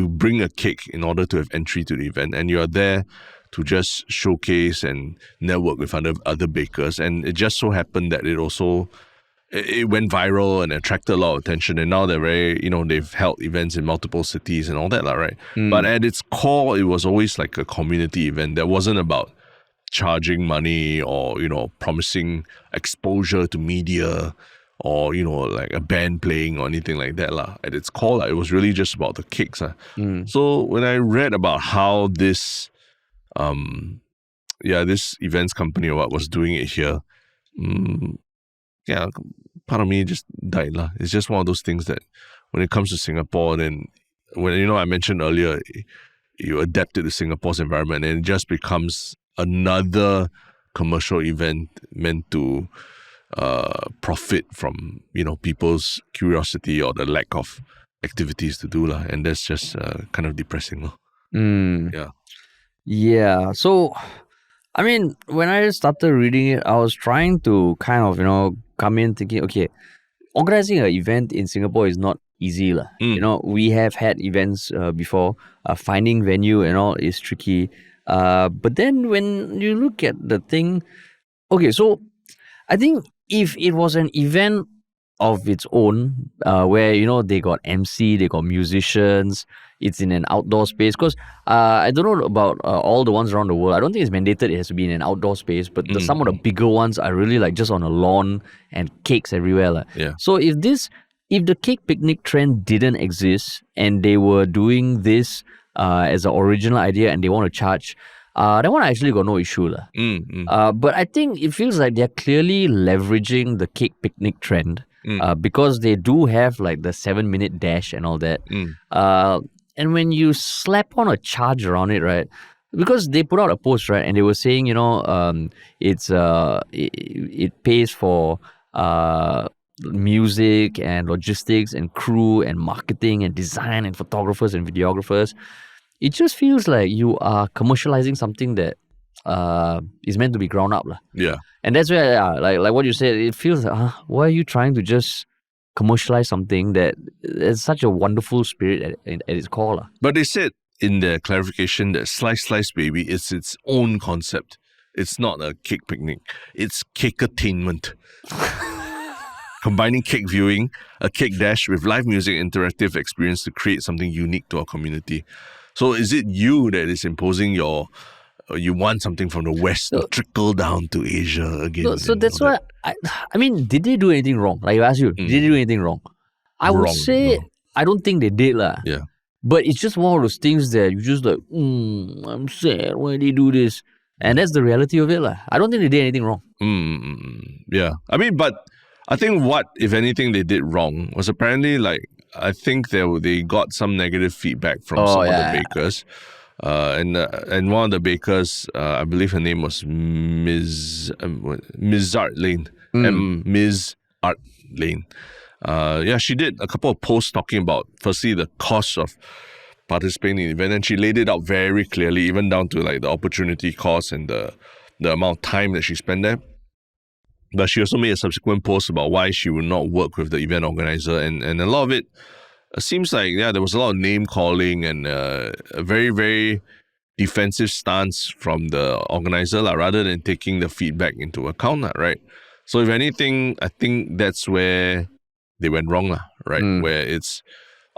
bring a cake in order to have entry to the event, and you are there to just showcase and network with other bakers. And it just so happened that it went viral and attracted a lot of attention. And now they're very, they've held events in multiple cities and all that, right? But at its core, it was always like a community event that wasn't about charging money or, promising exposure to media or, like a band playing or anything like that. At its core, it was really just about the cakes. So when I read about how this events company or what was doing it here, part of me just died. It's just one of those things that when it comes to Singapore, then when I mentioned earlier, you adapt it to Singapore's environment, and it just becomes another commercial event meant to profit from people's curiosity or the lack of activities to do lah. And that's just kind of depressing lah. Yeah. So, I mean, when I started reading it, I was trying to kind of come in thinking, okay, organizing an event in Singapore is not easy lah. We have had events before. Finding venue and all is tricky. But then when you look at the thing, okay, so I think if it was an event of its own, where they got MC, they got musicians, it's in an outdoor space. Because I don't know about all the ones around the world. I don't think it's mandated it has to be in an outdoor space. But some of the bigger ones are really like just on a lawn and cakes everywhere lah. Yeah. So if the cake picnic trend didn't exist and they were doing this as an original idea and they want to charge, that one I actually got no issue lah. But I think it feels like they're clearly leveraging the cake picnic trend because they do have like the 7-minute dash and all that. And when you slap on a charge around it, right? Because they put out a post, right, and they were saying, it pays for music and logistics and crew and marketing and design and photographers and videographers. It just feels like you are commercializing something that is meant to be ground up lah. Yeah. And that's where, like what you said, it feels like, why are you trying to just commercialize something that has such a wonderful spirit at its core lah? But they said in their clarification that 𝗙cie baby is its own concept. It's not a cake picnic. It's 𝗀𝗃𝗍𝗔𝗍. Combining cake viewing, a cake dash with live music interactive experience to create something unique to our community. So is it you that is imposing you want something from the West to trickle down to Asia again? So that's why, I mean, did they do anything wrong? Like I asked you, did they do anything wrong? I would say, I don't think they did lah. Yeah. But it's just one of those things that you just like, I'm sad, why they do this? And that's the reality of it lah. I don't think they did anything wrong. Yeah. I mean, but I think what, if anything, they did wrong was apparently like, I think they got some negative feedback from some of the bakers. And one of the bakers, I believe her name was Ms. Art Lane. Ms. Art Lane. She did a couple of posts talking about, firstly, the cost of participating in the event, and she laid it out very clearly, even down to like the opportunity cost and the amount of time that she spent there. But she also made a subsequent post about why she would not work with the event organizer, and a lot of it seems like, there was a lot of name calling and a very, very defensive stance from the organizer rather than taking the feedback into account, right? So if anything, I think that's where they went wrong, right? Where it's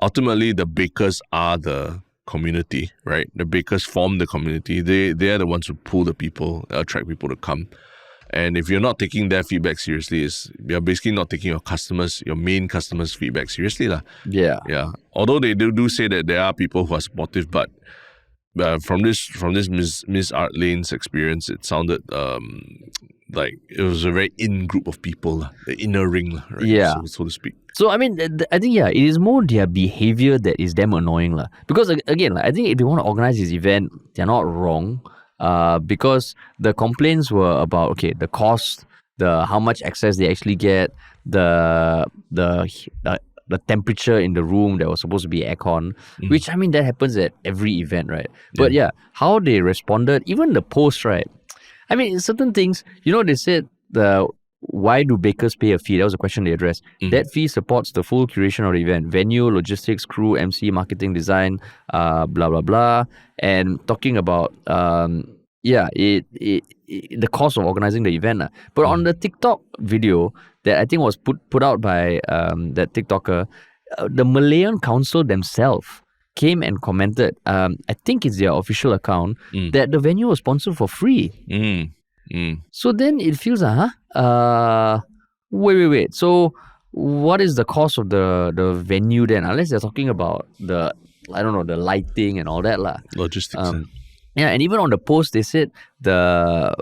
ultimately the bakers are the community, right? The bakers form the community. They are the ones who pull the people, attract people to come. And if you're not taking their feedback seriously, you're basically not taking your main customers' feedback seriously lah. Yeah. Although they do say that there are people who are supportive, but from this Ms. Art Lane's experience, it sounded like it was a very in group of people, the inner ring, right? Yeah. So to speak. So I mean, I think it is more their behavior that is damn annoying lah. Because again, I think if they want to organize this event, they're not wrong. Because the complaints were about the cost, how much access they actually get, the temperature in the room that was supposed to be aircon, which I mean that happens at every event, right? But how they responded, even the post, right? I mean, certain things, they said why do bakers pay a fee? That was a question they addressed. That fee supports the full curation of the event: venue, logistics, crew, MC, marketing, design, blah blah blah. And talking about the cost of organizing the event. But on the TikTok video that I think was put out by that TikToker, the Malayan Council themselves came and commented. I think it's their official account that the venue was sponsored for free. So then it feels wait. So what is the cost of the venue then? Unless they're talking about the lighting and all that lah. Logistics. And even on the post they said their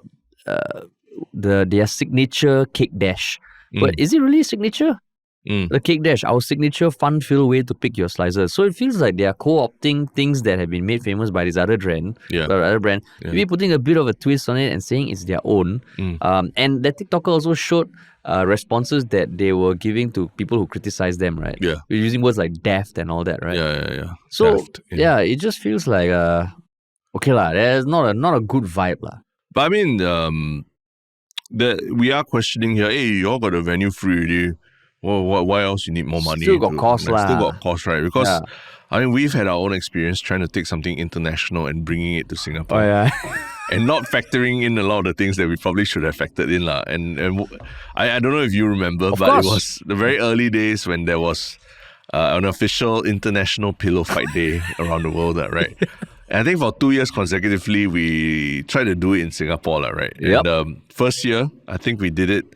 signature cake dash. But is it really signature? The Cake Dash, our signature fun-filled way to pick your slices. So it feels like they are co-opting things that have been made famous by this other brand. Maybe putting a bit of a twist on it and saying it's their own. And that TikToker also showed responses that they were giving to people who criticize them, right? Yeah. We're using words like daft and all that, right? Yeah. So, Daft, it just feels like, okay lah, there's not a good vibe lah. But I mean, we are questioning here, hey, you all got a venue free already. Well, why else you need more money? Still got cost lah. Still got cost, right? Because, I mean, we've had our own experience trying to take something international and bringing it to Singapore. And not factoring in a lot of the things that we probably should have factored in. And I don't know if you remember, but it was the very early days when there was an official international pillow fight day around the world, right? And I think for 2 years consecutively, we tried to do it in Singapore, right? And first year, I think we did it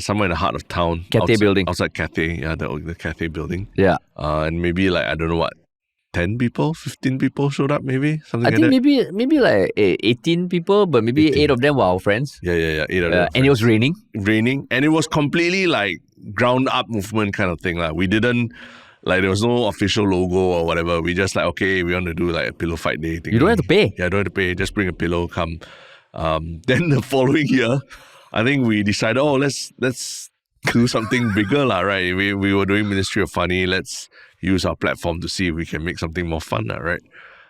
somewhere in the heart of town. Cathay building. Outside Cathay, the Cathay building. Yeah. And maybe like, I don't know what, 10 people, 15 people showed up maybe? I think maybe like 18 people, but maybe 18. 8 of them were our friends. Yeah, 8 of them. And it was raining. And it was completely like ground up movement kind of thing. We didn't, like there was no official logo or whatever. We just like, okay, we want to do like a pillow fight day thing. You don't have to pay. Yeah, don't have to pay. Just bring a pillow, come. Then the following year, I think we decided, let's do something bigger, right? We were doing Ministry of Funny. Let's use our platform to see if we can make something more fun, right?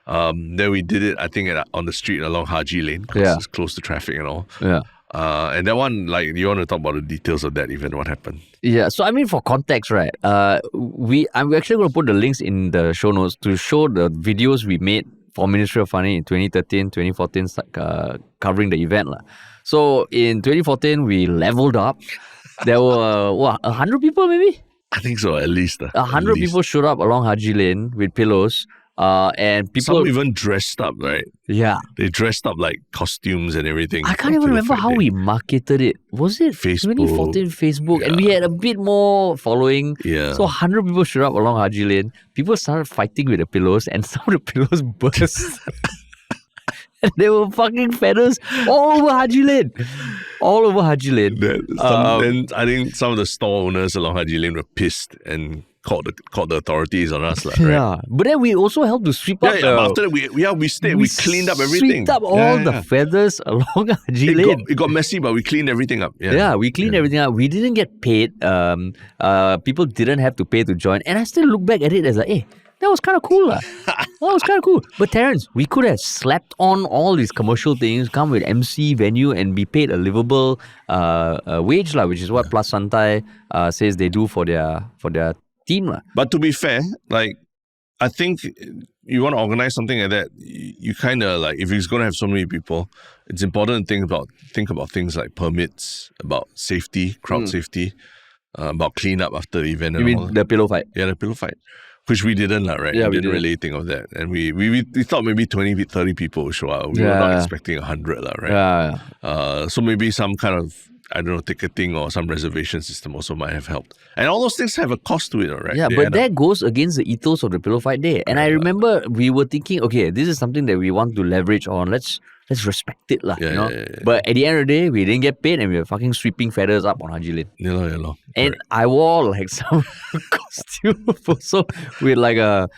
Then we did it, I think, on the street along 𝗲𝗲 Lane, because it's close to traffic and all. Yeah. And that one, like, you want to talk about the details of that event, what happened? Yeah, so I mean, for context, right, I'm actually going to put the links in the show notes to show the videos we made for Ministry of Funny in 2013, 2014, covering the event. So in 2014, we leveled up. There were, 100 people maybe? I think so, at least. 100 people showed up along 𝗲𝗲 Lane with pillows. And people... Some even dressed up, right? Yeah. They dressed up like costumes and everything. I can't even remember how we marketed it. Was it Facebook? 2014 Facebook? Yeah. And we had a bit more following. Yeah. So 100 people showed up along 𝗲𝗲 Lane. People started fighting with the pillows and some of the pillows burst. And there were fucking feathers all over 𝗲𝗲 Lane. All over 𝗲𝗲 Lane. Then I think some of the store owners along 𝗲𝗲 Lane were pissed and called the authorities on us, right? Yeah, but then we also helped to sweep up. After that, we stayed. We cleaned up everything. Swept up all the feathers along 𝗲𝗲 Lane. It got messy, but we cleaned everything up. Yeah, we cleaned everything up. We didn't get paid. People didn't have to pay to join. And I still look back at it as like, hey, that was kind of cool. That was kind of cool. But Terence, we could have slapped on all these commercial things, come with MC, venue, and be paid a livable wage, which is what 𝗏𝗏 says they do for their team. But to be fair, like, I think you want to organize something like that, you kind of like, if it's going to have so many people, it's important to think about things like permits, about safety, crowd safety, about cleanup after the event. You mean the pillow fight? Yeah, the pillow fight. Which we didn't, right? Yeah, we didn't really think of that. And we thought maybe 20, 30 people would show up. We were not expecting 100, right? Yeah. So maybe some kind of, I don't know, ticketing or some reservation system also might have helped. And all those things have a cost to it, right? Yeah, but that goes against the ethos of the pillow fight day. And I remember we were thinking, okay, this is something that we want to leverage on. Let's respect it, you know? Yeah. But at the end of the day, we didn't get paid and we were fucking sweeping feathers up on 𝗲𝗲 Lane. Yeah. And I wore like some costume also with like a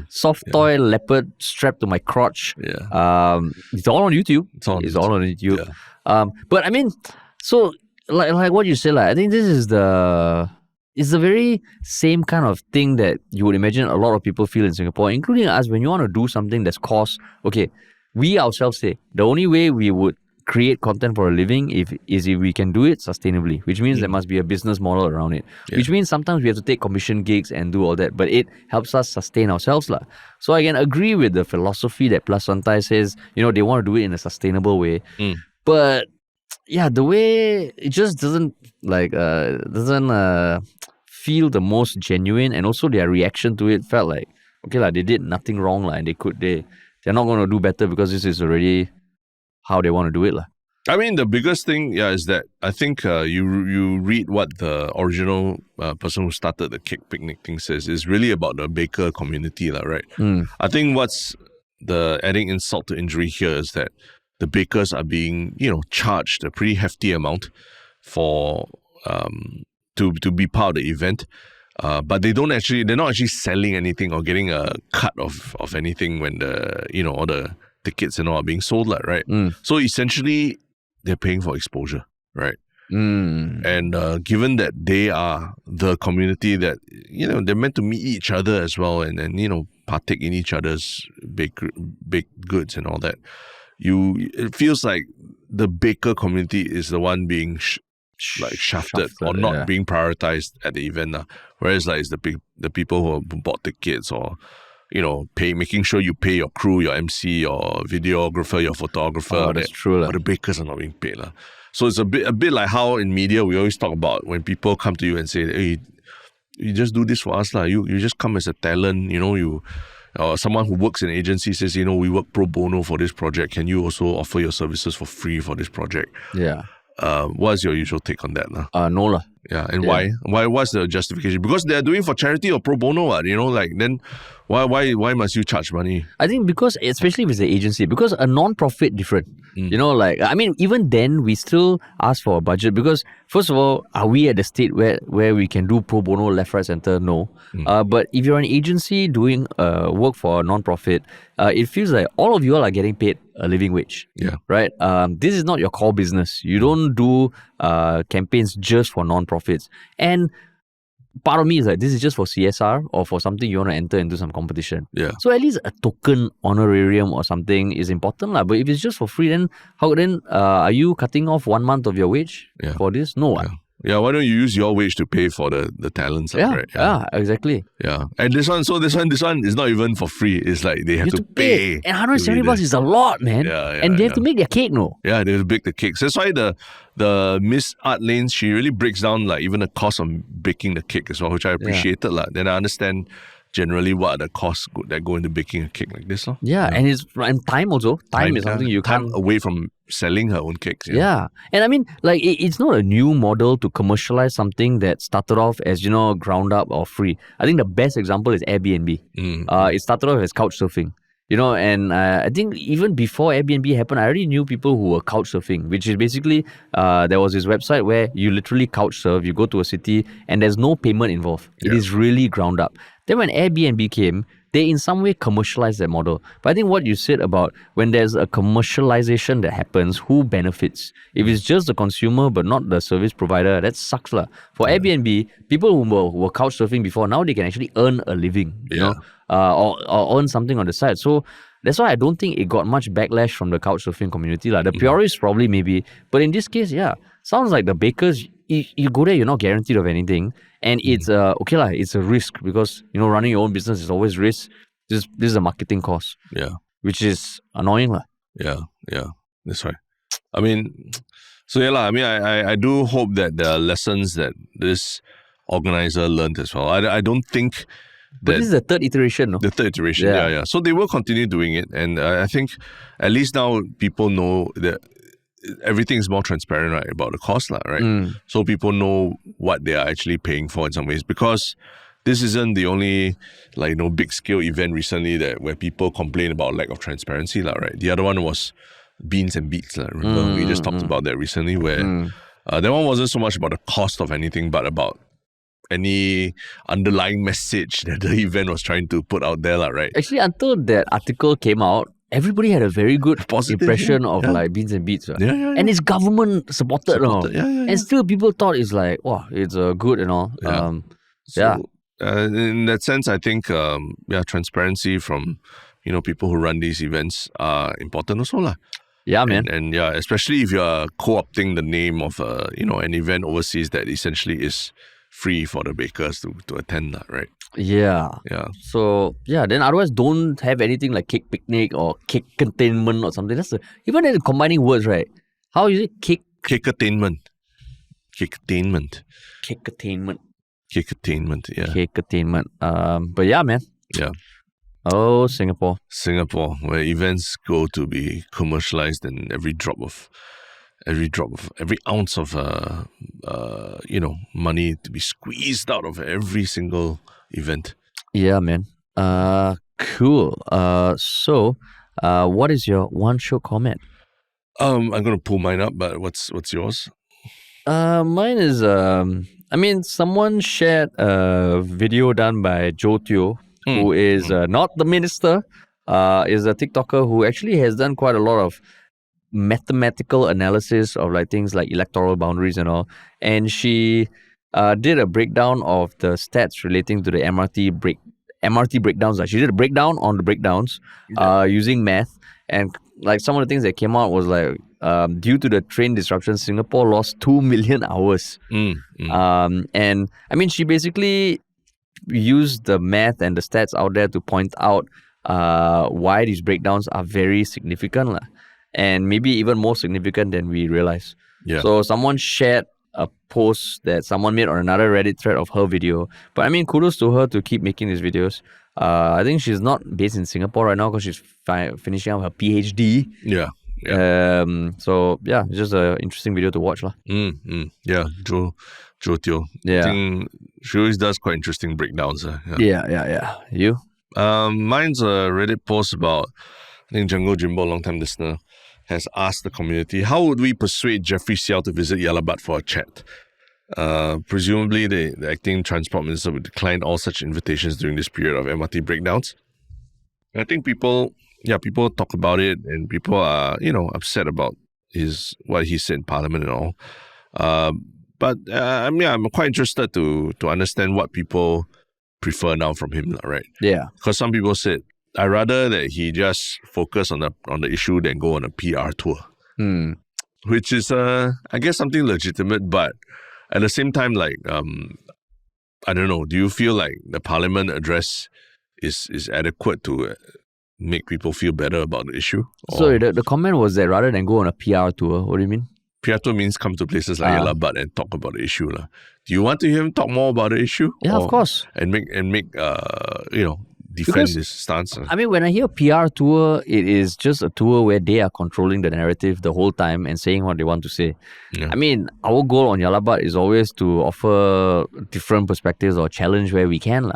soft toy leopard strapped to my crotch. Yeah. It's all on YouTube. It's all on YouTube. Yeah. But I mean, so like what you said, I think this is the very same kind of thing that you would imagine a lot of people feel in Singapore, including us, when you want to do something that's cost. Okay, we ourselves say the only way we would create content for a living is if we can do it sustainably, which means there must be a business model around it, which means sometimes we have to take commission gigs and do all that, but it helps us sustain ourselves. So I can agree with the philosophy that 𝗏𝗏 says, they want to do it in a sustainable way. But yeah, the way it just doesn't feel the most genuine, and also their reaction to it felt like, okay, they did nothing wrong, and they're not going to do better because this is already how they want to do it. I mean, the biggest thing, is that I think you read what the original person who started the cake picnic thing says is really about the baker community, right? I think what's the adding insult to injury here is that the bakers are being, charged a pretty hefty amount to to be part of the event. But they're not actually selling anything or getting a cut of anything when all the tickets and all are being sold, right? So essentially, they're paying for exposure, right? And given that they are the community that, they're meant to meet each other as well and partake in each other's baked goods and all that, it feels like the baker community is the one being shafted or not being prioritized at the event. Whereas it's the people who bought tickets or, making sure you pay your crew, your MC, your videographer, your photographer. Oh, that's true. But the bakers are not being paid. So it's a bit like how in media we always talk about when people come to you and say, hey, you just do this for us. You just come as a talent, someone who works in an agency says, we work pro bono for this project. Can you also offer your services for free for this project? Yeah. What's your usual take on that? No lah. Yeah, and why? What's the justification? Because they're doing for charity or pro bono, then why must you charge money? I think because, especially if it's an agency, because a non-profit different. Even then we still ask for a budget because, first of all, are we at the state where we can do pro bono left, right, center? No. But if you're an agency doing work for a non-profit, it feels like all of you all are getting paid a living wage. Yeah. Right? This is not your core business. You don't do campaigns just for non-profits. And part of me is like, this is just for CSR or for something you want to enter into some competition. Yeah. So at least a token honorarium or something is important. But if it's just for free, then are you cutting off 1 month of your wage for this? No. Yeah, why don't you use your wage to pay for the talents? Right? Yeah, exactly. Yeah. And this one is not even for free. It's like they have to pay. And $170 is a lot, man. And they have to make their cake, no? Yeah, they have to bake the cakes. That's why the Miss Art Lane, she really breaks down even the cost of baking the cake as well, which I appreciated. Then I understand generally what are the costs that go into baking a cake like this. And time also. Time is something you can't... away from selling her own cakes. Yeah. And it's not a new model to commercialize something that started off as, ground up or free. I think the best example is Airbnb. It started off as couch surfing. And I think even before Airbnb happened, I already knew people who were couch surfing, which is basically, there was this website where you literally couch surf, you go to a city and there's no payment involved. It is really ground up. Then when Airbnb came, they in some way commercialized that model. But I think what you said about when there's a commercialization that happens, who benefits? If it's just the consumer but not the service provider, that sucks. For Airbnb, people who were couch surfing before, now they can actually earn a living, or earn something on the side. So that's why I don't think it got much backlash from the couch surfing community. The purists probably maybe. But in this case, sounds like the bakers, you go there, you're not guaranteed of anything. And it's it's a risk because running your own business is always risk. This is a marketing cost. Yeah. Which is annoying. Yeah. That's right. I do hope that there are lessons that this organizer learned as well. I don't think but this is the third iteration, no? The third iteration, yeah. So they will continue doing it. And I think at least now people know that everything is more transparent, right, about the cost, right? So people know what they are actually paying for in some ways, because this isn't the only big scale event recently where people complain about lack of transparency, right? The other one was Beans and Beats, remember? We just talked about that recently, where that one wasn't so much about the cost of anything, but about any underlying message that the event was trying to put out there, right? Actually, until that article came out, everybody had a very good impression of Beans and Beats. And it's government supported. And still people thought it's it's good and all. In that sense, I think transparency from people who run these events are important also. Yeah, man. And especially if you're co-opting the name of an event overseas that essentially is free for the bakers to attend, right? Yeah. So then otherwise don't have anything like cake picnic or cake containment or something. That's even then combining words, right? How is it? Cake attainment. But yeah, man. Yeah. Oh, Singapore, where events go to be commercialized and every ounce of money to be squeezed out of every single event. Yeah, man. Cool. So, what is your one Shiok comment? I'm gonna pull mine up, but what's yours? Mine is I mean, someone shared a video done by 𝗀𝗀𝗀, who is not the minister, is a TikToker who actually has done quite a lot of mathematical analysis of like things like electoral boundaries and all. And she did a breakdown of the stats relating to the MRT breakdowns. She did a breakdown on the breakdowns using math. And like some of the things that came out was like, due to the train disruption, Singapore lost 2 million hours. And I mean, she basically used the math and the stats out there to point out why these breakdowns are very significant, and maybe even more significant than we realize. Yeah. So someone shared a post that someone made on another Reddit thread of her video. But I mean, kudos to her to keep making these videos. I think she's not based in Singapore right now because she's finishing up her PhD. Yeah. So yeah, it's just an interesting video to watch. Yeah, 𝗀𝗀𝗀. Yeah. I think she always does quite interesting breakdowns. Yeah. You? Mine's a Reddit post about, I think 𝗬𝗀𝗀𝗍𝗶, long-time listener, has asked the community, how would we persuade 𝗬𝗲 to visit 𝗬𝗲𝗏 for a chat? Presumably, the acting transport minister would decline all such invitations during this period of MRT breakdowns. I think people talk about it, and people are, upset about what he said in Parliament and all. But I mean, I'm quite interested to understand what people prefer now from him, right? Yeah. Because some people said, I'd rather that he just focus on the issue than go on a PR tour. Which is, I guess, something legitimate, but at the same time, like, I don't know, do you feel like the Parliament address is adequate to make people feel better about the issue? So the comment was that rather than go on a PR tour, what do you mean? PR tour means come to places like 𝗬𝗏𝗏 and talk about the issue. Do you want to hear him talk more about the issue? Yeah, of course. And make defend his stance. I mean, when I hear PR tour, it is just a tour where they are controlling the narrative the whole time and saying what they want to say. Yeah. I mean, our goal on 𝗬𝗏𝗏 is always to offer different perspectives or challenge where we can.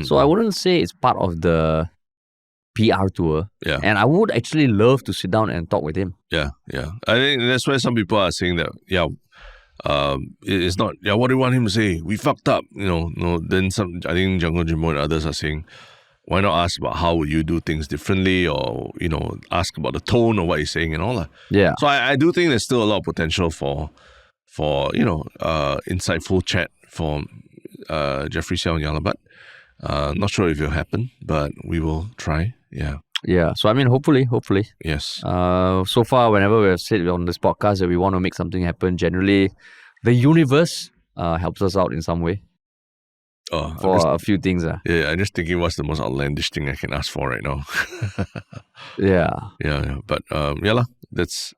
So I wouldn't say it's part of the PR tour. Yeah. And I would actually love to sit down and talk with him. Yeah. I think that's why some people are saying that, it's not, what do you want him to say? We fucked up, Then I think 𝗬𝗀𝗀𝗀 and others are saying, why not ask about how would you do things differently, or, ask about the tone of what he's saying and all that. Yeah. So I do think there's still a lot of potential for insightful chat for 𝗬𝗲𝗀𝗀𝗀 and 𝗬𝗏𝗏. Not sure if it'll happen, but we will try. Yeah. So I mean, hopefully. Yes. So far, whenever we've said on this podcast that we want to make something happen, generally the universe helps us out in some way. For a few things. Yeah, I'm just thinking what's the most outlandish thing I can ask for right now. Yeah. But that's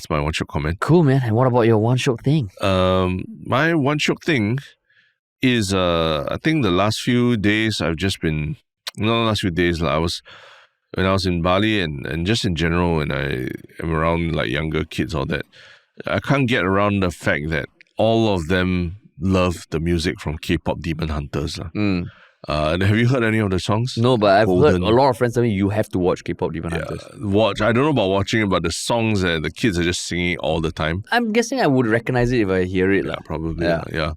my One Shiok comment. Cool, man. And what about your One Shiok thing? My One Shiok thing is I think the last few days I've just been, when I was in Bali and just in general when I am around like younger kids, all that, I can't get around the fact that all of them love the music from K-pop Demon Hunters. Have you heard any of the songs? No, but I've heard a lot of friends tell me you have to watch K-pop Demon Hunters. I don't know about watching it, but the songs that the kids are just singing all the time. I'm guessing I would recognize it if I hear it. Yeah, probably. Yeah.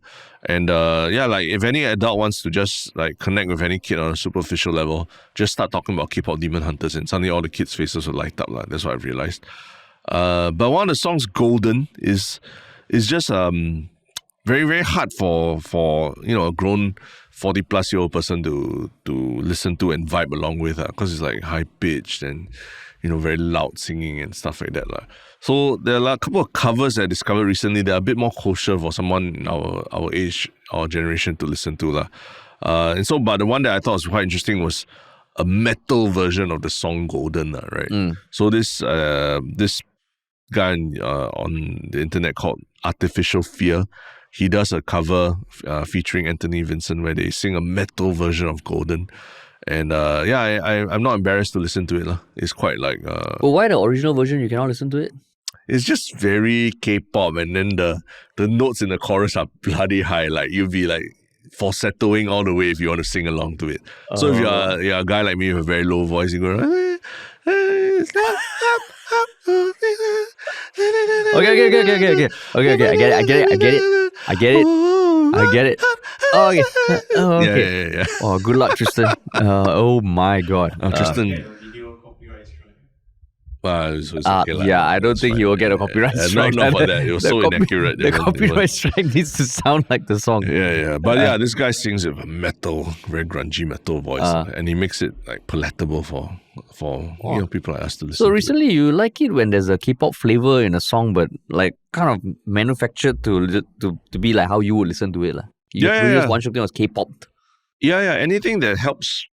And like if any adult wants to just like connect with any kid on a superficial level, just start talking about K-pop Demon Hunters and suddenly all the kids' faces will light up. That's what I've realized. But one of the songs, Golden, is just very, very hard for a grown 40-plus-year-old person to listen to and vibe along with, because it's like high-pitched and very loud singing and stuff like that. So there are a couple of covers that I discovered recently that are a bit more kosher for someone in our age, our generation to listen to. But the one that I thought was quite interesting was a metal version of the song Golden, right? So this guy on the internet called 𝗤𝗏𝗏𝗏, he does a cover featuring Anthony Vincent where they sing a metal version of Golden. And I'm not embarrassed to listen to it. It's quite like... But why the original version you cannot listen to it? It's just very K-pop, and then the notes in the chorus are bloody high. Like you'll be like falsettoing all the way if you want to sing along to it. So if you're a guy like me with a very low voice, you go... Okay. I get it. I get it. Oh, okay. Oh, okay. Yeah. Oh, good luck, Tristan. Oh my God. Tristan. It's okay, yeah, I don't think he will get a copyright strike. Not for that. It was so inaccurate. The copyright strike needs to sound like the song. Yeah. But this guy sings with a metal, very grungy metal voice, and he makes it like palatable for people like us to listen. So recently, you like it when there's a K-pop flavor in a song, but like kind of manufactured to be like how you would listen to it, lah. Previous One Shiok Thing was K-popped. Yeah. Anything that helps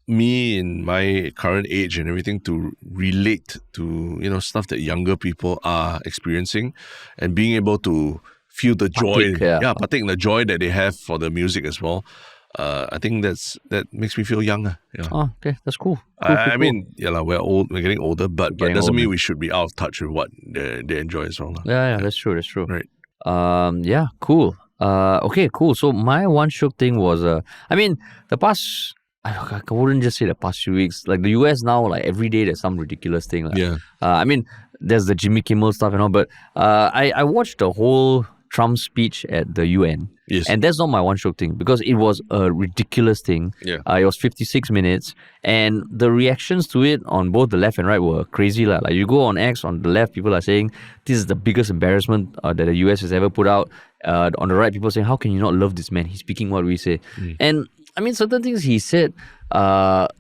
me in my current age and everything to relate to stuff that younger people are experiencing, and being able to feel the joy, partake in the joy that they have for the music as well. I think that makes me feel younger. Yeah. Oh, okay, that's cool. I mean, we're old, we're getting older, but it doesn't mean we should be out of touch with what they enjoy as well. Yeah, that's true. Right. Yeah, cool. Okay, cool. So my One Shiok Thing was the past. I wouldn't just say the past few weeks. Like the US now, like every day there's some ridiculous thing. Like, there's the Jimmy Kimmel stuff and all, but I watched the whole Trump speech at the UN. Yes. And that's not my One Shiok Thing because it was a ridiculous thing. Yeah. It was 56 minutes and the reactions to it on both the left and right were crazy. Like you go on X, on the left, people are saying this is the biggest embarrassment that the US has ever put out. On the right, people are saying, how can you not love this man? He's speaking what we say. And I mean, certain things he said,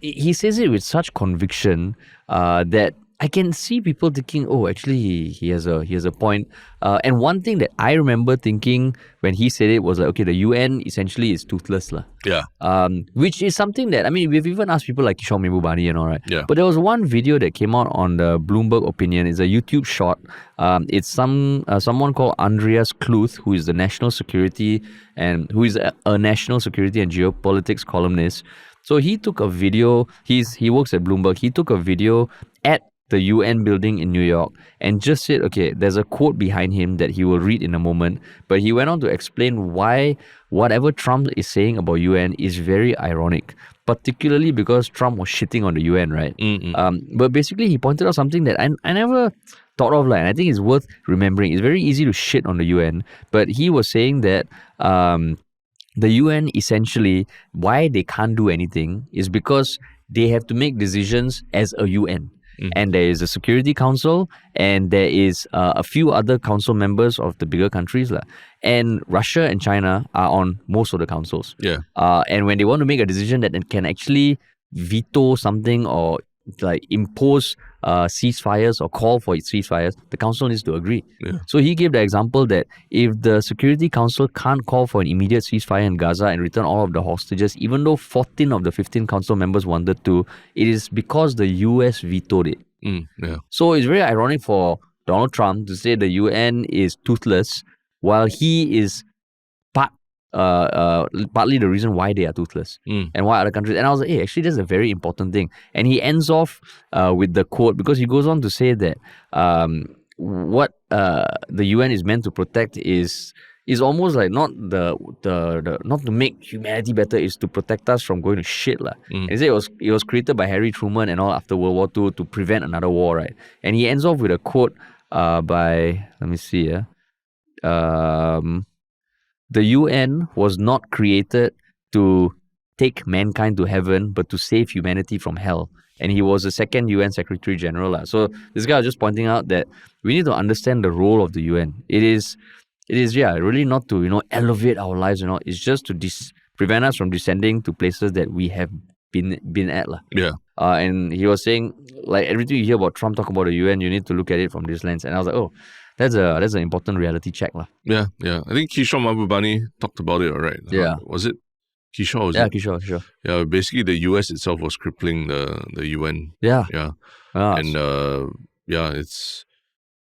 he says it with such conviction that I can see people thinking, oh, actually, he has a point. And one thing that I remember thinking when he said it was like, okay, the UN essentially is toothless. Yeah. Which is something that, we've even asked people like 𝗀𝗵𝗶𝗀𝗶 and all, right? Yeah. But there was one video that came out on the Bloomberg Opinion. It's a YouTube short. It's someone called Andreas Kluth, who is the national security and who is a national security and geopolitics columnist. So he took a video. He works at Bloomberg. He took a video at the UN building in New York and just said, okay, there's a quote behind him that he will read in a moment, but he went on to explain why whatever Trump is saying about UN is very ironic, particularly because Trump was shitting on the UN, right? But basically he pointed out something that I never thought of, and I think it's worth remembering. It's very easy to shit on the UN, but he was saying that the UN essentially, why they can't do anything is because they have to make decisions as a UN. And there is a Security Council and there is a few other council members of the bigger countries. And Russia and China are on most of the councils. Yeah. And when they want to make a decision that can actually veto something or like impose ceasefires or call for ceasefires, the council needs to agree. Yeah. So he gave the example that if the Security Council can't call for an immediate ceasefire in Gaza and return all of the hostages, even though 14 of the 15 council members wanted to, it is because the US vetoed it. Yeah. So it's very ironic for Donald Trump to say the UN is toothless while he is partly the reason why they are toothless and why other countries. And I was like, hey, actually, that's a very important thing. And he ends off with the quote because he goes on to say that what the UN is meant to protect is almost like not not to make humanity better, is to protect us from going to shit. And he said it was created by Harry Truman and all after World War II to prevent another war, right? And he ends off with a quote by, let me see, the UN was not created to take mankind to heaven, but to save humanity from hell. And he was the second UN Secretary General. So this guy was just pointing out that we need to understand the role of the UN. It is really not to, elevate our lives, It's just to prevent us from descending to places that we have been at. Yeah. And he was saying, like, everything you hear about Trump talk about the UN, you need to look at it from this lens. And I was like, oh, that's an important reality check. Yeah. I think 𝗀𝗵𝗶𝗀𝗶 talked about it, all right? Yeah. Was it 𝗀𝗶𝗀? 𝗀𝗶𝗀. Yeah, basically the US itself was crippling the UN. Yeah. And it's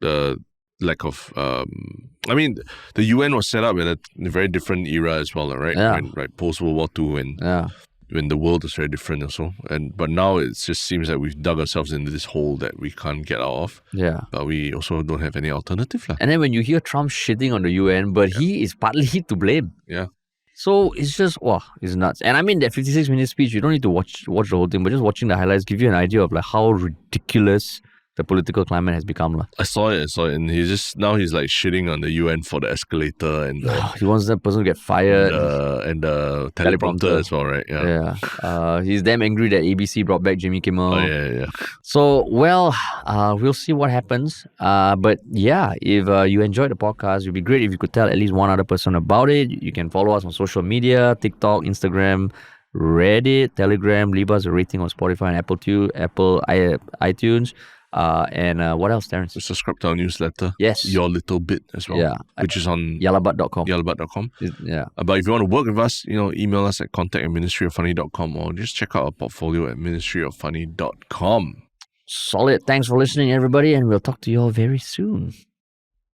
the lack of the UN was set up in a very different era as well, right? Yeah. Right, post World War II and when the world is very different also. But now it just seems that we've dug ourselves into this hole that we can't get out of. Yeah. But we also don't have any alternative. And then when you hear Trump shitting on the UN, but he is partly to blame. Yeah. So it's just, it's nuts. And that 56-minute speech, you don't need to watch the whole thing, but just watching the highlights give you an idea of like how ridiculous the political climate has become. I saw it, and he's like shitting on the UN for the escalator and he wants that person to get fired. And the teleprompter as well, right? Yeah. He's damn angry that ABC brought back 𝗍𝗵𝗂𝗧𝗵𝗂𝗧. Oh, yeah. So, well, we'll see what happens. But yeah, if you enjoyed the podcast, it would be great if you could tell at least one other person about it. You can follow us on social media, TikTok, Instagram, Reddit, Telegram, leave us a rating on Spotify and Apple iTunes. And what else, Terence? Subscribe to our newsletter. Yes. Your Little Bit as well. Yeah. Which is on 𝗖𝗲𝗏.com. 𝗖𝗲𝗏.com. Yeah. But if you want to work with us, email us at contact@ministryoffunny.com or just check out our portfolio at ministryoffunny.com. Solid. Thanks for listening, everybody, and we'll talk to you all very soon.